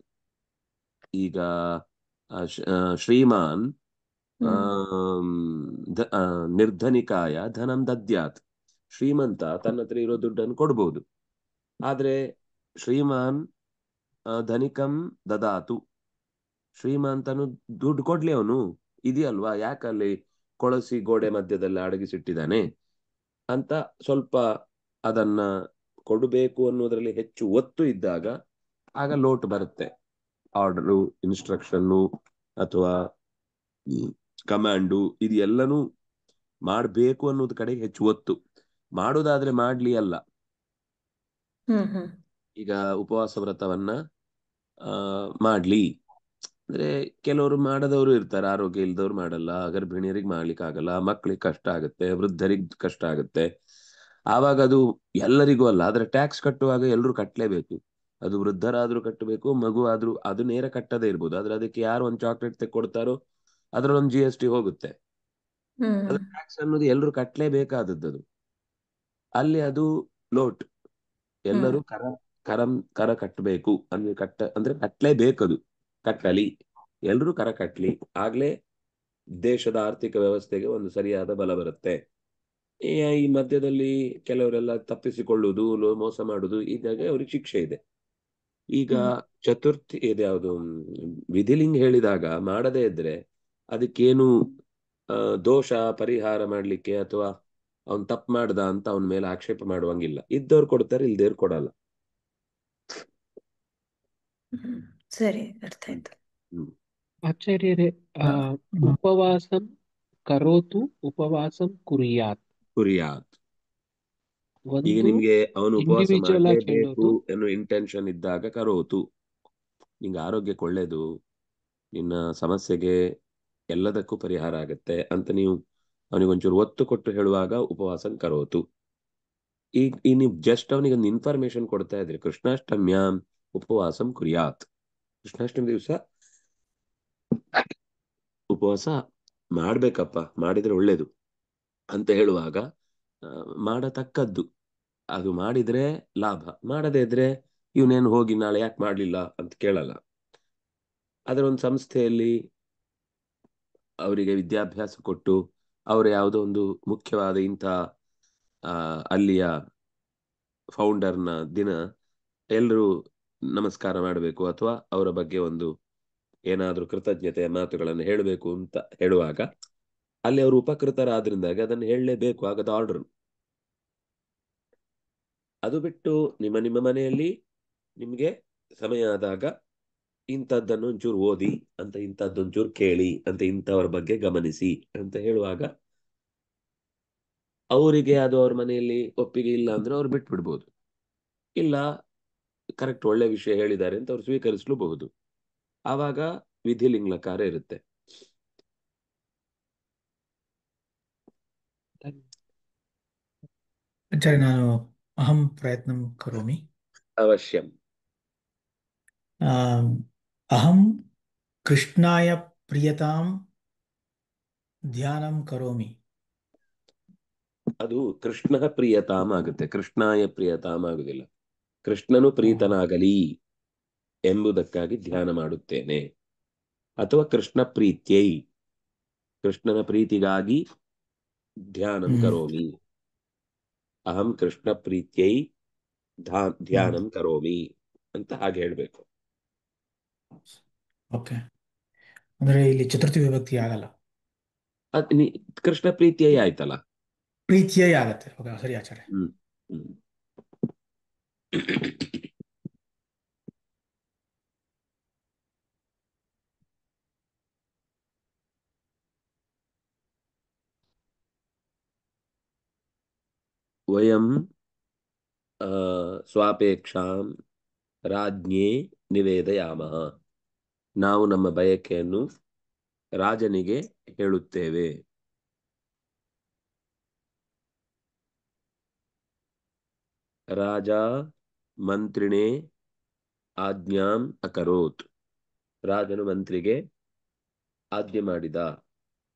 Speaker 3: ಈಗ ಶ್ರೀಮಾನ್ ನಿರ್ಧನಿಕಾಯ ಧನಂ ದದ್ಯಾತ್. ಶ್ರೀಮಂತ ತನ್ನ ಹತ್ರ ಇರೋ ದುಡ್ಡನ್ನು ಕೊಡ್ಬಹುದು, ಆದ್ರೆ ಶ್ರೀಮಾನ್ ಧನಿಕಂ ದದಾತು. ಶ್ರೀಮಂತನು ದುಡ್ಡು ಕೊಡ್ಲಿ, ಅವನು ಇದೆಯಲ್ವಾ, ಯಾಕಲ್ಲಿ ಕೊಳಸಿ ಗೋಡೆ ಮಧ್ಯದಲ್ಲಿ ಅಡಗಿಸಿಟ್ಟಿದ್ದಾನೆ ಅಂತ ಸ್ವಲ್ಪ ಅದನ್ನ ಕೊಡಬೇಕು ಅನ್ನೋದ್ರಲ್ಲಿ ಹೆಚ್ಚು ಒತ್ತು ಇದ್ದಾಗ ಆಗ ಲೋಟ್ ಬರುತ್ತೆ. ಆರ್ಡರು, ಇನ್ಸ್ಟ್ರಕ್ಷನ್ನು ಅಥವಾ ಕಮಾಂಡು ಇದು ಎಲ್ಲನೂ ಮಾಡ್ಬೇಕು ಅನ್ನೋದ್ ಕಡೆಗೆ ಹೆಚ್ಚು ಒತ್ತು. ಮಾಡುದಾದ್ರೆ ಮಾಡ್ಲಿ ಅಲ್ಲ. ಈಗ ಉಪವಾಸ ವ್ರತವನ್ನ ಮಾಡ್ಲಿ ಅಂದ್ರೆ ಕೆಲವರು ಮಾಡದವರು ಇರ್ತಾರೆ, ಆರೋಗ್ಯ ಇಲ್ದವ್ರು ಮಾಡಲ್ಲ, ಗರ್ಭಿಣಿಯರಿಗೆ ಮಾಡ್ಲಿಕ್ಕೆ ಆಗಲ್ಲ, ಮಕ್ಳಿಗೆ ಕಷ್ಟ ಆಗುತ್ತೆ, ವೃದ್ಧರಿಗೆ ಕಷ್ಟ ಆಗುತ್ತೆ. ಆವಾಗ ಅದು ಎಲ್ಲರಿಗೂ ಅಲ್ಲ, ಆದ್ರೆ ಟ್ಯಾಕ್ಸ್ ಕಟ್ಟುವಾಗ ಎಲ್ಲರೂ ಕಟ್ಟಲೇಬೇಕು. ಅದು ವೃದ್ಧರಾದ್ರೂ ಕಟ್ಟಬೇಕು, ಮಗು ಆದ್ರೂ. ಅದು ನೇರ ಕಟ್ಟದೇ ಇರ್ಬೋದು, ಆದ್ರೆ ಅದಕ್ಕೆ ಯಾರು ಒಂದು ಚಾಕ್ಲೇಟ್ ತೆಕ್ಕೊಡ್ತಾರೋ ಅದ್ರಲ್ಲೊಂದು GST ಹೋಗುತ್ತೆ. ಅದು ಟ್ಯಾಕ್ಸ್ ಅನ್ನೋದು ಎಲ್ಲರೂ ಕಟ್ಟಲೇಬೇಕಾದದ್ದು. ಅದು ಅಲ್ಲಿ ಅದು ಲೋಟ್. ಎಲ್ಲರೂ ಕರ ಕಟ್ಟಬೇಕು ಅಂದ್ರೆ ಅಂದ್ರೆ ಕಟ್ಟಲೇಬೇಕದು. ಕಟ್ಟಲಿ, ಎಲ್ರೂ ಕರ ಕಟ್ಟಲಿ, ಆಗ್ಲೇ ದೇಶದ ಆರ್ಥಿಕ ವ್ಯವಸ್ಥೆಗೆ ಒಂದು ಸರಿಯಾದ ಬಲ ಬರುತ್ತೆ. ಈ ಮಧ್ಯದಲ್ಲಿ ಕೆಲವರೆಲ್ಲ ತಪ್ಪಿಸಿಕೊಳ್ಳುವುದು, ಮೋಸ ಮಾಡುವುದು, ಇದಾಗ ಅವ್ರಿಗೆ ಶಿಕ್ಷೆ ಇದೆ. ಈಗ ಚತುರ್ಥಿ ಇದೆ, ಯಾವುದು ವಿಧಿಲಿಂಗ್ ಹೇಳಿದಾಗ ಮಾಡದೇ ಇದ್ರೆ ಅದಕ್ಕೇನು ದೋಷ ಪರಿಹಾರ ಮಾಡ್ಲಿಕ್ಕೆ ಅಥವಾ ಅವನ್ ತಪ್ಪು ಮಾಡ್ದ ಅಂತ ಅವನ ಮೇಲೆ ಆಕ್ಷೇಪ ಮಾಡುವಂಗಿಲ್ಲ. ಇದ್ದವ್ರು ಕೊಡ್ತಾರೆ, ಇಲ್ದೇವ್ರು ಕೊಡಲ್ಲ.
Speaker 1: ಸರಿ, ಅರ್ಥ ಆಯ್ತು.
Speaker 2: ಆಚಾರ್ಯರೇ, ಉಪವಾಸಂ ಕರೋತು ಉಪವಾಸಂ ಕುರಿಯಾತ್.
Speaker 3: ಈಗ ನಿಮ್ಗೆ ಅವನು ಉಪವಾಸ
Speaker 2: ಇಂಡಿವಿಜುವಲ್ ಆಗಿ
Speaker 3: ಮಾಡಲೇಬೇಕು
Speaker 2: ಹೇಳೋದು.
Speaker 3: ಅನ್ನೋ ಇಂಟೆನ್ಷನ್ ಇದ್ದಾಗ ಕರೋತು. ನಿಂಗೆ ಆರೋಗ್ಯಕ್ಕೆ ಒಳ್ಳೇದು, ನಿನ್ನ ಸಮಸ್ಯೆಗೆ ಎಲ್ಲದಕ್ಕೂ ಪರಿಹಾರ ಆಗತ್ತೆ ಅಂತ ನೀವು ಅವನಿಗೊಂಚೂರು ಒತ್ತು ಕೊಟ್ಟು ಹೇಳುವಾಗ ಉಪವಾಸಂ ಕರೋತು. ಈಗ ನೀವು ಜಸ್ಟ್ ಅವನಿಗೆ ಒಂದು ಇನ್ಫಾರ್ಮೇಶನ್ ಕೊಡ್ತಾ ಇದ್ರಿ, ಕೃಷ್ಣಾಷ್ಟಮ್ಯಾಂ ಉಪವಾಸಂ ಕುರಿಯಾತ್. ಕೃಷ್ಣಾಷ್ಟಮಿ ದಿವಸ ಉಪವಾಸ ಮಾಡ್ಬೇಕಪ್ಪ, ಮಾಡಿದ್ರೆ ಒಳ್ಳೇದು ಅಂತ ಹೇಳುವಾಗ ಮಾಡತಕ್ಕದ್ದು. ಅದು ಮಾಡಿದ್ರೆ ಲಾಭ, ಮಾಡದೇ ಇದ್ರೆ ಇವನೇನು ಹೋಗಿ ನಾಳೆ ಯಾಕೆ ಮಾಡ್ಲಿಲ್ಲ ಅಂತ ಕೇಳಲ್ಲ. ಅದರ ಒಂದು ಸಂಸ್ಥೆಯಲ್ಲಿ ಅವರಿಗೆ ವಿದ್ಯಾಭ್ಯಾಸ ಕೊಟ್ಟು ಅವರು ಯಾವುದೋ ಒಂದು ಮುಖ್ಯವಾದ ಇಂಥ ಅಲ್ಲಿಯ ಫೌಂಡರ್ನ ದಿನ ಎಲ್ಲರೂ ನಮಸ್ಕಾರ ಮಾಡಬೇಕು ಅಥವಾ ಅವರ ಬಗ್ಗೆ ಒಂದು ಏನಾದ್ರೂ ಕೃತಜ್ಞತೆಯ ಮಾತುಗಳನ್ನು ಹೇಳಬೇಕು ಅಂತ ಹೇಳುವಾಗ ಅಲ್ಲಿ ಅವರು ಉಪಕೃತರಾದ್ರಿಂದಾಗಿ ಅದನ್ನು ಹೇಳಲೇಬೇಕು, ಆಗದ ಆರ್ಡರ್. ಅದು ಬಿಟ್ಟು ನಿಮ್ಮ ನಿಮ್ಮ ಮನೆಯಲ್ಲಿ ನಿಮ್ಗೆ ಸಮಯ ಆದಾಗ ಇಂಥದ್ದನ್ನು ಒಂಚೂರು ಓದಿ ಅಂತ, ಇಂಥದ್ದೊಂಚೂರು ಕೇಳಿ ಅಂತ, ಇಂಥವ್ರ ಬಗ್ಗೆ ಗಮನಿಸಿ ಅಂತ ಹೇಳುವಾಗ ಅವರಿಗೆ ಅದು ಅವ್ರ ಮನೆಯಲ್ಲಿ ಒಪ್ಪಿಗೆ ಇಲ್ಲ ಅಂದ್ರೆ ಅವ್ರು ಬಿಟ್ಬಿಡ್ಬೋದು. ಇಲ್ಲ ಕರೆಕ್ಟ್ ಒಳ್ಳೆ ವಿಷಯ ಹೇಳಿದ್ದಾರೆ ಅಂತ ಅವ್ರು ಸ್ವೀಕರಿಸಲೂಬಹುದು. ಆವಾಗ ವಿಧಿಲಿಂಗ್ ಲಕಾರ ಇರುತ್ತೆ.
Speaker 4: ಆಚಾರ್ಯ, ನಾನು ಅಹಂ ಪ್ರಯತ್ನಂ ಕರೋಮಿ.
Speaker 3: ಅವಶ್ಯಂ.
Speaker 4: ಅಹಂ ಕೃಷ್ಣಾಯ ಪ್ರಿಯತಾಂ ಧ್ಯಾನಂ ಕರೋಮಿ.
Speaker 3: ಅದು ಕೃಷ್ಣ ಪ್ರಿಯತಾಮ ಆಗುತ್ತೆ, ಕೃಷ್ಣಾಯ ಪ್ರಿಯತಾಮ ಆಗುದಿಲ್ಲ. ಕೃಷ್ಣನು ಪ್ರೀತನಾಗಲಿ ಎಂಬುದಕ್ಕಾಗಿ ಧ್ಯಾನ ಮಾಡುತ್ತೇನೆ, ಅಥವಾ ಕೃಷ್ಣ ಪ್ರೀತ್ಯೈ, ಕೃಷ್ಣನ ಪ್ರೀತಿಗಾಗಿ ಧ್ಯಾನಂ ಕರೋಮಿ. ಅಹಂ ಕೃಷ್ಣ ಪ್ರೀತ್ಯೈ ಧ್ಯಾನಂ ಕರೋಮಿ ಅಂತ ಹಾಗೆ ಹೇಳ್ಬೇಕು.
Speaker 4: ಓಕೆ, ಅಂದ್ರೆ ಇಲ್ಲಿ ಚತುರ್ಥಿ ವಿಭಕ್ತಿ ಆಗಲ್ಲ,
Speaker 3: ಕೃಷ್ಣ ಪ್ರೀತ್ಯೈ ಆಯ್ತಲ್ಲ,
Speaker 4: ಪ್ರೀತಿಯೇ ಆಗತ್ತೆ. ಓಕೆ, ಸರಿ ಆಚಾರ್ಯ.
Speaker 3: ವಯಂ ಸ್ವಾಪೇಕ್ಷಾಂ ರಾಜ್ಞೇ ನಿವೇದಯಾಮಃ. ನಾವು ನಮ್ಮ ಬಯಕೆಯನ್ನು ರಾಜನಿಗೆ ಹೇಳುತ್ತೇವೆ. ರಾಜ ಮಂತ್ರಿಣೇ ಆಜ್ಞಾಂ ಅಕರೋತ್. ರಾಜನು ಮಂತ್ರಿಗೆ ಆಜ್ಞೆ ಮಾಡಿದ,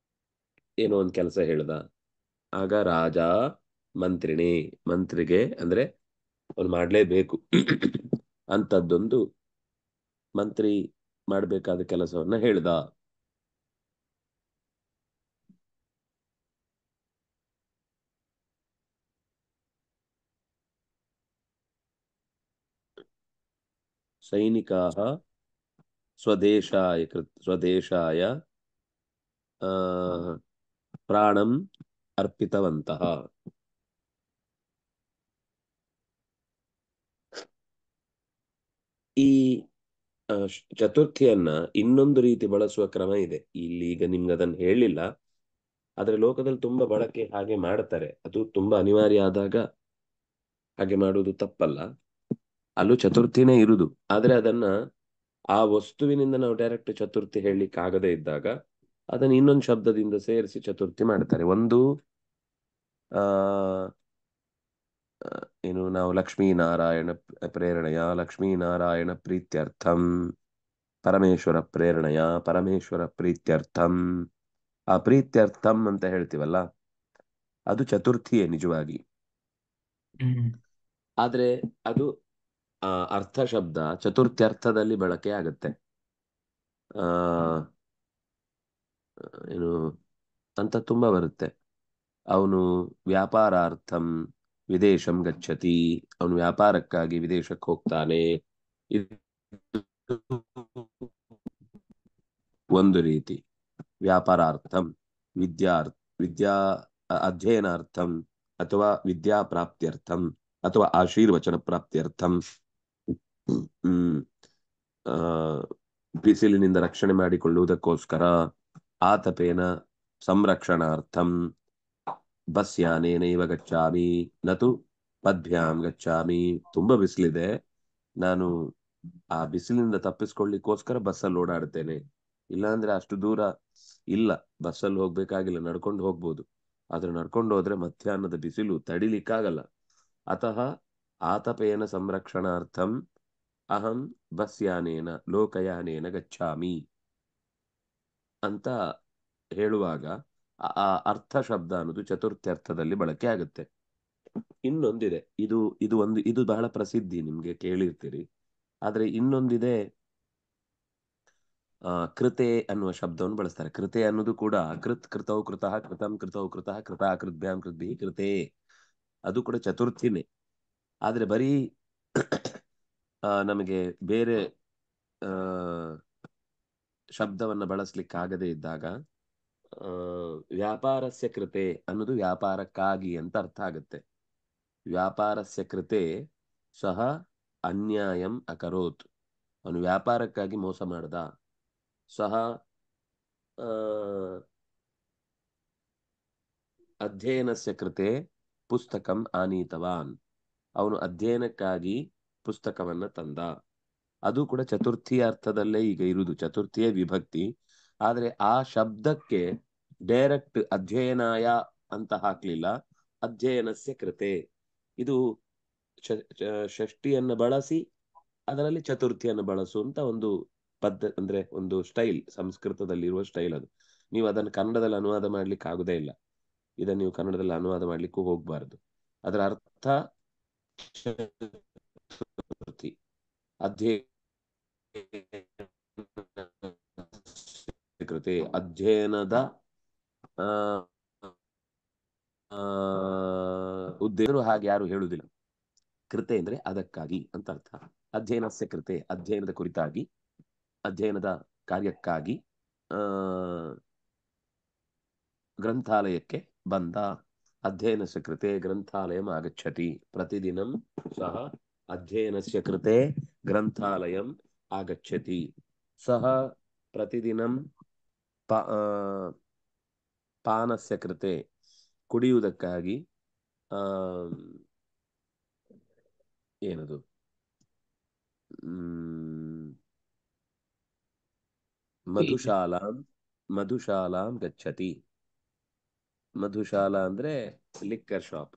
Speaker 3: ಏನೋ ಒಂದು ಕೆಲಸ ಹೇಳ್ದ. ಆಗ ರಾಜ ಮಂತ್ರಿಣಿ, ಮಂತ್ರಿಗೆ ಅಂದ್ರೆ ಅವ್ನು ಮಾಡ್ಲೇಬೇಕು ಅಂತದ್ದೊಂದು ಮಂತ್ರಿ ಮಾಡಬೇಕಾದ ಕೆಲಸವನ್ನ ಹೇಳ್ದ. ಸೈನಿಕಾಃ ಸ್ವದೇಶಾಯ ಪ್ರಾಣಂ ಅರ್ಪಿತವಂತಹ. ಈ ಚತುರ್ಥಿಯನ್ನ ಇನ್ನೊಂದು ರೀತಿ ಬಳಸುವ ಕ್ರಮ ಇದೆ. ಇಲ್ಲಿ ಈಗ ನಿಮ್ಗೆ ಅದನ್ನು ಹೇಳಿಲ್ಲ, ಆದ್ರೆ ಲೋಕದಲ್ಲಿ ತುಂಬಾ ಬಳಕೆ ಹಾಗೆ ಮಾಡ್ತಾರೆ. ಅದು ತುಂಬಾ ಅನಿವಾರ್ಯ ಆದಾಗ ಹಾಗೆ ಮಾಡುವುದು ತಪ್ಪಲ್ಲ. ಅಲ್ಲೂ ಚತುರ್ಥಿನೇ ಇರುದು, ಆದ್ರೆ ಅದನ್ನ ಆ ವಸ್ತುವಿನಿಂದ ನಾವು ಡೈರೆಕ್ಟ್ ಚತುರ್ಥಿ ಹೇಳಲಿಕ್ಕೆ ಆಗದೇ ಇದ್ದಾಗ ಅದನ್ನ ಇನ್ನೊಂದು ಶಬ್ದದಿಂದ ಸೇರಿಸಿ ಚತುರ್ಥಿ ಮಾಡ್ತಾರೆ. ಒಂದು ಏನು, ನಾವು ಲಕ್ಷ್ಮೀನಾರಾಯಣ ಪ್ರೇರಣೆಯ, ಲಕ್ಷ್ಮೀನಾರಾಯಣ ಪ್ರೀತ್ಯರ್ಥಂ, ಪರಮೇಶ್ವರ ಪ್ರೇರಣೆಯ, ಪರಮೇಶ್ವರ ಪ್ರೀತ್ಯರ್ಥಂ. ಆ ಪ್ರೀತ್ಯರ್ಥಂ ಅಂತ ಹೇಳ್ತೀವಲ್ಲ, ಅದು ಚತುರ್ಥಿಯೇ ನಿಜವಾಗಿ. ಆದ್ರೆ ಅದು ಅರ್ಥ ಶಬ್ದ ಚತುರ್ಥ್ಯರ್ಥದಲ್ಲಿ ಬಳಕೆ ಆಗುತ್ತೆ. ಏನು ಅಂತ ತುಂಬಾ ಬರುತ್ತೆ. ಅವನು ವ್ಯಾಪಾರಾರ್ಥಂ ವಿದೇಶಂ ಗಚ್ಚತಿ, ಅವನು ವ್ಯಾಪಾರಕ್ಕಾಗಿ ವಿದೇಶಕ್ಕೆ ಹೋಗ್ತಾನೆ. ಒಂದು ರೀತಿ. ವ್ಯಾಪಾರಾರ್ಥಂ ವಿದ್ಯಾ ಅಧ್ಯಯನಾರ್ಥಂ ಅಥವಾ ವಿದ್ಯಾ ಪ್ರಾಪ್ತ್ಯರ್ಥಂ ಅಥವಾ ಆಶೀರ್ವಚನ ಪ್ರಾಪ್ತ್ಯರ್ಥಂ, ಬಿಸಿಲಿನಿಂದ ರಕ್ಷಣೆ ಮಾಡಿಕೊಳ್ಳುವುದಕ್ಕೋಸ್ಕರ, ಆತಪೇನ ಸಂರಕ್ಷಣಾರ್ಥಂ, ಬಸ್ ಯಾನೇನೈವ ಗಚ್ಚಾಮಿ ನತು ಪದ್ಭ್ಯಾಂ ಗಚ್ಚಾಮಿ. ತುಂಬಾ ಬಿಸಿಲಿದೆ, ನಾನು ಆ ಬಿಸಿಲಿನಿಂದ ತಪ್ಪಿಸ್ಕೊಳ್ಳಿಕ್ಕೋಸ್ಕರ ಬಸ್ಸಲ್ಲಿ ಓಡಾಡ್ತೇನೆ. ಇಲ್ಲಾಂದ್ರೆ ಅಷ್ಟು ದೂರ ಇಲ್ಲ, ಬಸ್ಸಲ್ಲಿ ಹೋಗ್ಬೇಕಾಗಿಲ್ಲ, ನಡ್ಕೊಂಡು ಹೋಗ್ಬೋದು. ಆದ್ರೆ ನಡ್ಕೊಂಡು ಹೋದ್ರೆ ಮಧ್ಯಾಹ್ನದ ಬಿಸಿಲು ತಡಿಲಿಕ್ಕಾಗಲ್ಲ. ಅತಃ ಆತಪೇನ ಸಂರಕ್ಷಣಾರ್ಥಂ ಅಹಂ ಬಸ್ ಯಾನೇನ ಲೋಕಯಾನೇನ ಗಚ್ಚಾಮಿ ಅಂತ ಹೇಳುವಾಗ ಆ ಅರ್ಥ ಶಬ್ದ ಅನ್ನೋದು ಚತುರ್ಥ್ಯರ್ಥದಲ್ಲಿ ಬಳಕೆ ಆಗುತ್ತೆ. ಇನ್ನೊಂದಿದೆ, ಇದು ಬಹಳ ಪ್ರಸಿದ್ಧಿ, ನಿಮ್ಗೆ ಕೇಳಿರ್ತೀರಿ. ಆದ್ರೆ ಇನ್ನೊಂದಿದೆ, ಕೃತೆ ಅನ್ನುವ ಶಬ್ದವನ್ನು ಬಳಸ್ತಾರೆ. ಕೃತೆ ಅನ್ನೋದು ಕೂಡ ಕೃತೌ ಕೃತಃ ಕೃತಂ ಕೃತೌ ಕೃತಃ ಕೃತ ಕೃತ್ಭ್ಯಾಂ ಕೃದ್ಭಿ ಕೃತೆ, ಅದು ಕೂಡ ಚತುರ್ಥಿನೇ. ಆದ್ರೆ ಬರೀ ನಮಗೆ ಬೇರೆ ಶಬ್ದವನ್ನ ಬಳಸ್ಲಿಕ್ಕಾಗದೇ ಇದ್ದಾಗ ವ್ಯಾಪಾರಸ್ಯ ಕೃತೆ ಅನ್ನೋದು ವ್ಯಾಪಾರಕ್ಕಾಗಿ ಅಂತ ಅರ್ಥ ಆಗುತ್ತೆ. ವ್ಯಾಪಾರಸ್ಯ ಕೃತೆ ಸಹ ಅನ್ಯಾಯಂ ಅಕರೋತ್, ಅವನು ವ್ಯಾಪಾರಕ್ಕಾಗಿ ಮೋಸ ಮಾಡ್ದ. ಸಹ ಅಧ್ಯಯನಸ್ಯ ಕೃತೆ ಪುಸ್ತಕಂ ಆನೀತವಾನ್, ಅವನು ಅಧ್ಯಯನಕ್ಕಾಗಿ ಪುಸ್ತಕವನ್ನ ತಂದ. ಅದು ಕೂಡ ಚತುರ್ಥಿಯ ಅರ್ಥದಲ್ಲೇ ಈಗ ಇರುವುದು, ಚತುರ್ಥಿಯೇ ವಿಭಕ್ತಿ. ಆದ್ರೆ ಆ ಶಬ್ದಕ್ಕೆ ಡೈರೆಕ್ಟ್ ಅಧ್ಯಯನಾಯ ಅಂತ ಹಾಕ್ಲಿಲ್ಲ, ಅಧ್ಯಯನಸ್ಯ ಕೃತೆ. ಇದು ಷಷ್ಠಿಯನ್ನು ಬಳಸಿ ಅದರಲ್ಲಿ ಚತುರ್ಥಿಯನ್ನು ಬಳಸುವಂತ ಒಂದು ಅಂದ್ರೆ ಒಂದು ಸ್ಟೈಲ್, ಸಂಸ್ಕೃತದಲ್ಲಿರುವ ಸ್ಟೈಲ್ ಅದು. ನೀವು ಅದನ್ನು ಕನ್ನಡದಲ್ಲಿ ಅನುವಾದ ಮಾಡ್ಲಿಕ್ಕೆ ಆಗುದೇ ಇಲ್ಲ. ಇದನ್ನು ನೀವು ಕನ್ನಡದಲ್ಲಿ ಅನುವಾದ ಮಾಡ್ಲಿಕ್ಕೂ ಹೋಗ್ಬಾರ್ದು. ಅದರ ಅರ್ಥ ಚತುರ್ಥಿ, ಕೃತೆ, ಅಧ್ಯಯನದ ಉದ್ದೇಶ. ಹಾಗೆ ಯಾರು ಹೇಳುವುದಿಲ್ಲ. ಕೃತೆ ಅಂದ್ರೆ ಅದಕ್ಕಾಗಿ ಅಂತ ಅರ್ಥ. ಅಧ್ಯಯನಸ್ಯ ಕೃತೆ, ಅಧ್ಯಯನದ ಕುರಿತಾಗಿ, ಅಧ್ಯಯನದ ಕಾರ್ಯಕ್ಕಾಗಿ ಗ್ರಂಥಾಲಯಕ್ಕೆ ಬಂದ. ಅಧ್ಯಯನಸ್ಯ ಕೃತೆ ಗ್ರಂಥಾಲಯಂ ಆಗಚ್ಚತಿ. ಪ್ರತಿದಿನಂ ಸಹ ಅಧ್ಯಯನಸ್ಯ ಕೃತೆ ಗ್ರಂಥಾಲಯಂ ಆಗಚ್ಚತಿ. ಸಹ ಪ್ರತಿದಿನಂ ಪಾನಸ್ಯ ಕೃತೆ, ಕುಡಿಯುವುದಕ್ಕಾಗಿ ಏನದು ಮಧುಶಾಲಾಂ ಗಚ್ಚತಿ. ಮಧುಶಾಲಾ ಅಂದ್ರೆ ಲಿಕ್ಕರ್ ಶಾಪ್.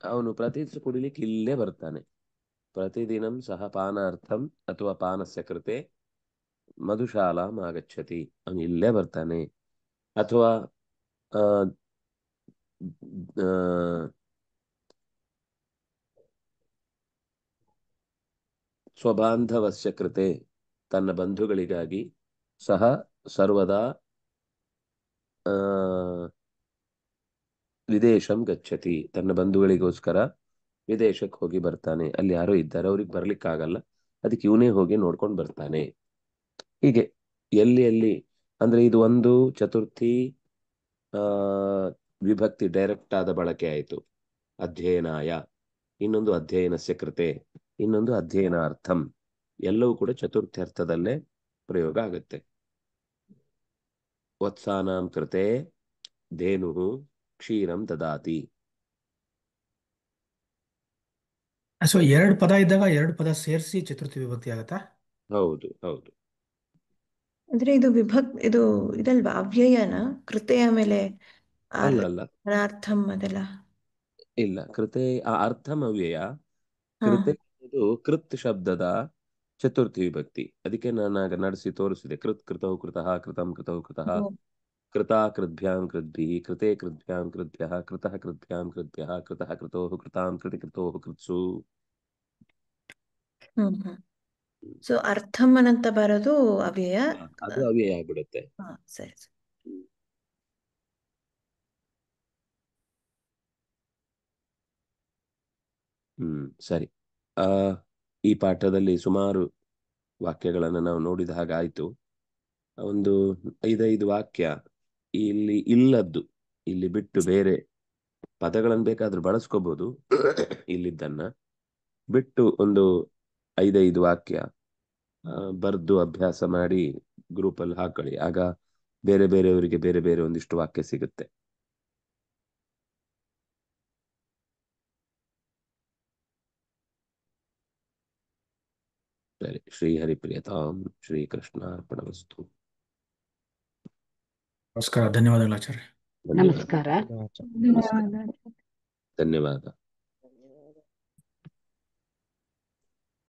Speaker 3: ಅವನು ಪ್ರತಿದಿನ ಕುಡಿಲಿಕ್ಕೆ ಇಲ್ಲೇ ಬರ್ತಾನೆ. ಪ್ರತಿದಿನಂ ಸಹ ಪಾನಾರ್ಥಂ ಅಥವಾ ಪಾನಸ್ಯ ಕೃತೆ ಮಧುಶಾಲಾಂ ಆಗಚ್ಚತಿ. ಅವನು ಇಲ್ಲೇ ಬರ್ತಾನೆ. ಅಥವಾ ಆ, ಆ, ಸ್ವಬಾಂಧವಸ್ಯ ಕೃತೆ, ತನ್ನ ಬಂಧುಗಳಿಗಾಗಿ ಸಹ ಸರ್ವದಾ ವಿದೇಶಂ ಗಚ್ಚತಿ, ತನ್ನ ಬಂಧುಗಳಿಗೋಸ್ಕರ ವಿದೇಶಕ್ಕೆ ಹೋಗಿ ಬರ್ತಾನೆ. ಅಲ್ಲಿ ಯಾರೋ ಇದ್ದಾರೆ, ಅವ್ರಿಗೆ ಬರ್ಲಿಕ್ಕಾಗಲ್ಲ, ಅದಕ್ಕೆ ಇವನೇ ಹೋಗಿ ನೋಡ್ಕೊಂಡು ಬರ್ತಾನೆ. ಹೀಗೆ ಎಲ್ಲಿ ಎಲ್ಲಿ ಅಂದ್ರೆ ಇದು ಒಂದು ಚತುರ್ಥಿ ವಿಭಕ್ತಿ ಡೈರೆಕ್ಟ್ ಆದ ಬಳಕೆ ಆಯಿತು. ಅಧ್ಯಯನಾಯ, ಇನ್ನೊಂದು ಅಧ್ಯಯನಸ್ಯ ಕೃತೆ, ಇನ್ನೊಂದು ಅಧ್ಯಯನಾರ್ಥಂ. ಎಲ್ಲವೂ ಕೂಡ ಚತುರ್ಥಿ ಅರ್ಥದಲ್ಲೇ ಪ್ರಯೋಗ ಆಗುತ್ತೆ. ವತ್ಸಾನಾಂ ಕೃತೆ ಧೇನು ಕ್ಷೀರಂ ದದಾತಿ.
Speaker 4: ಸೊ 2 ಪದ ಇದ್ದಾಗ 2 ಪದ ಸೇರಿಸಿ ಚತುರ್ಥಿ ವಿಭಕ್ತಿ ಆಗತ್ತಾ?
Speaker 3: ಹೌದು ಹೌದು.
Speaker 1: ಅಂದ್ರೆ ಇದು ಇದು ಇದಲ್ವಾ ಅವ್ಯಯನ? ಕೃತೆ ಆಮೇಲೆ
Speaker 3: ಅಲ್ಲ ಅಲ್ಲ
Speaker 1: ಅರ್ಥಂ ಅದೆಲ್ಲ
Speaker 3: ಇಲ್ಲ. ಕೃತೆ ಅರ್ಥಂ ಅವ್ಯಯ.
Speaker 1: ಹಾ
Speaker 3: ಕೃತೆ ಇದು ಕೃತ್ ಶಬ್ದದ ಚತುರ್ಥಿ ವಿಭಕ್ತಿ. ಅದಕ್ಕೆ ನಾನು ಆಗ ನಡೆಸಿ ತೋರಿಸಿದೆ. ಕೃತ್ ಕೃತೌ ಕೃತಃ, ಕೃತಂ ಕೃತೌ ಕೃತಃ,
Speaker 1: ಓ,
Speaker 3: ಕೃತಾ ಕೃದ್ಭ್ಯಾಂ ಕೃದ್ಭಿಃ, ಕೃತೆ ಕೃದ್ಭ್ಯಾಂ ಕೃದ್ಭ್ಯಃ, ಕೃತಃ ಕೃದ್ಭ್ಯಾಂ ಕೃದ್ಭ್ಯಃ, ಕೃತಃ ಕೃತೋಃ ಕೃತಾಂ ಕೃತಿ ಕೃತೋಃ ಕೃತ್ಸು.
Speaker 1: ಹ್ಮ್ ಹ್ಮ್. ಸೊ ಅರ್ಥಂ ಅಂತ ಬರೋದು ಅವ್ಯಯ.
Speaker 3: ಅದು ಅವ್ಯಯ ಆಗ್ಬಿಡುತ್ತೆ.
Speaker 1: ಹಾ ಸರಿ ಸರಿ.
Speaker 3: ಸರಿ. ಈ ಪಾಠದಲ್ಲಿ ಸುಮಾರು ವಾಕ್ಯಗಳನ್ನು ನಾವು ನೋಡಿದ ಹಾಗಾಯ್ತು. ಒಂದು 5 ವಾಕ್ಯ ಇಲ್ಲಿ ಇಲ್ಲದ್ದು, ಇಲ್ಲಿ ಬಿಟ್ಟು ಬೇರೆ ಪದಗಳನ್ನು ಬೇಕಾದ್ರೂ ಬಳಸ್ಕೋಬಹುದು. ಇಲ್ಲಿದ್ದನ್ನ ಬಿಟ್ಟು ಒಂದು 5 ವಾಕ್ಯ ಬರ್ದು ಅಭ್ಯಾಸ ಮಾಡಿ ಗ್ರೂಪಲ್ಲಿ ಹಾಕೊಳ್ಳಿ. ಆಗ ಬೇರೆ ಬೇರೆಯವರಿಗೆ ಬೇರೆ ಬೇರೆ ಒಂದಿಷ್ಟು ವಾಕ್ಯ ಸಿಗುತ್ತೆ. ಸರಿ. ಶ್ರೀ ಹರಿಪ್ರಿಯತಾಂ ಶ್ರೀಕೃಷ್ಣ ಅರ್ಪಣಮಸ್ತು.
Speaker 4: ನಮಸ್ಕಾರ, ಧನ್ಯವಾದಗಳು ಆಚಾರ್ಯ.
Speaker 6: ನಮಸ್ಕಾರ.
Speaker 3: ಧನ್ಯವಾದ.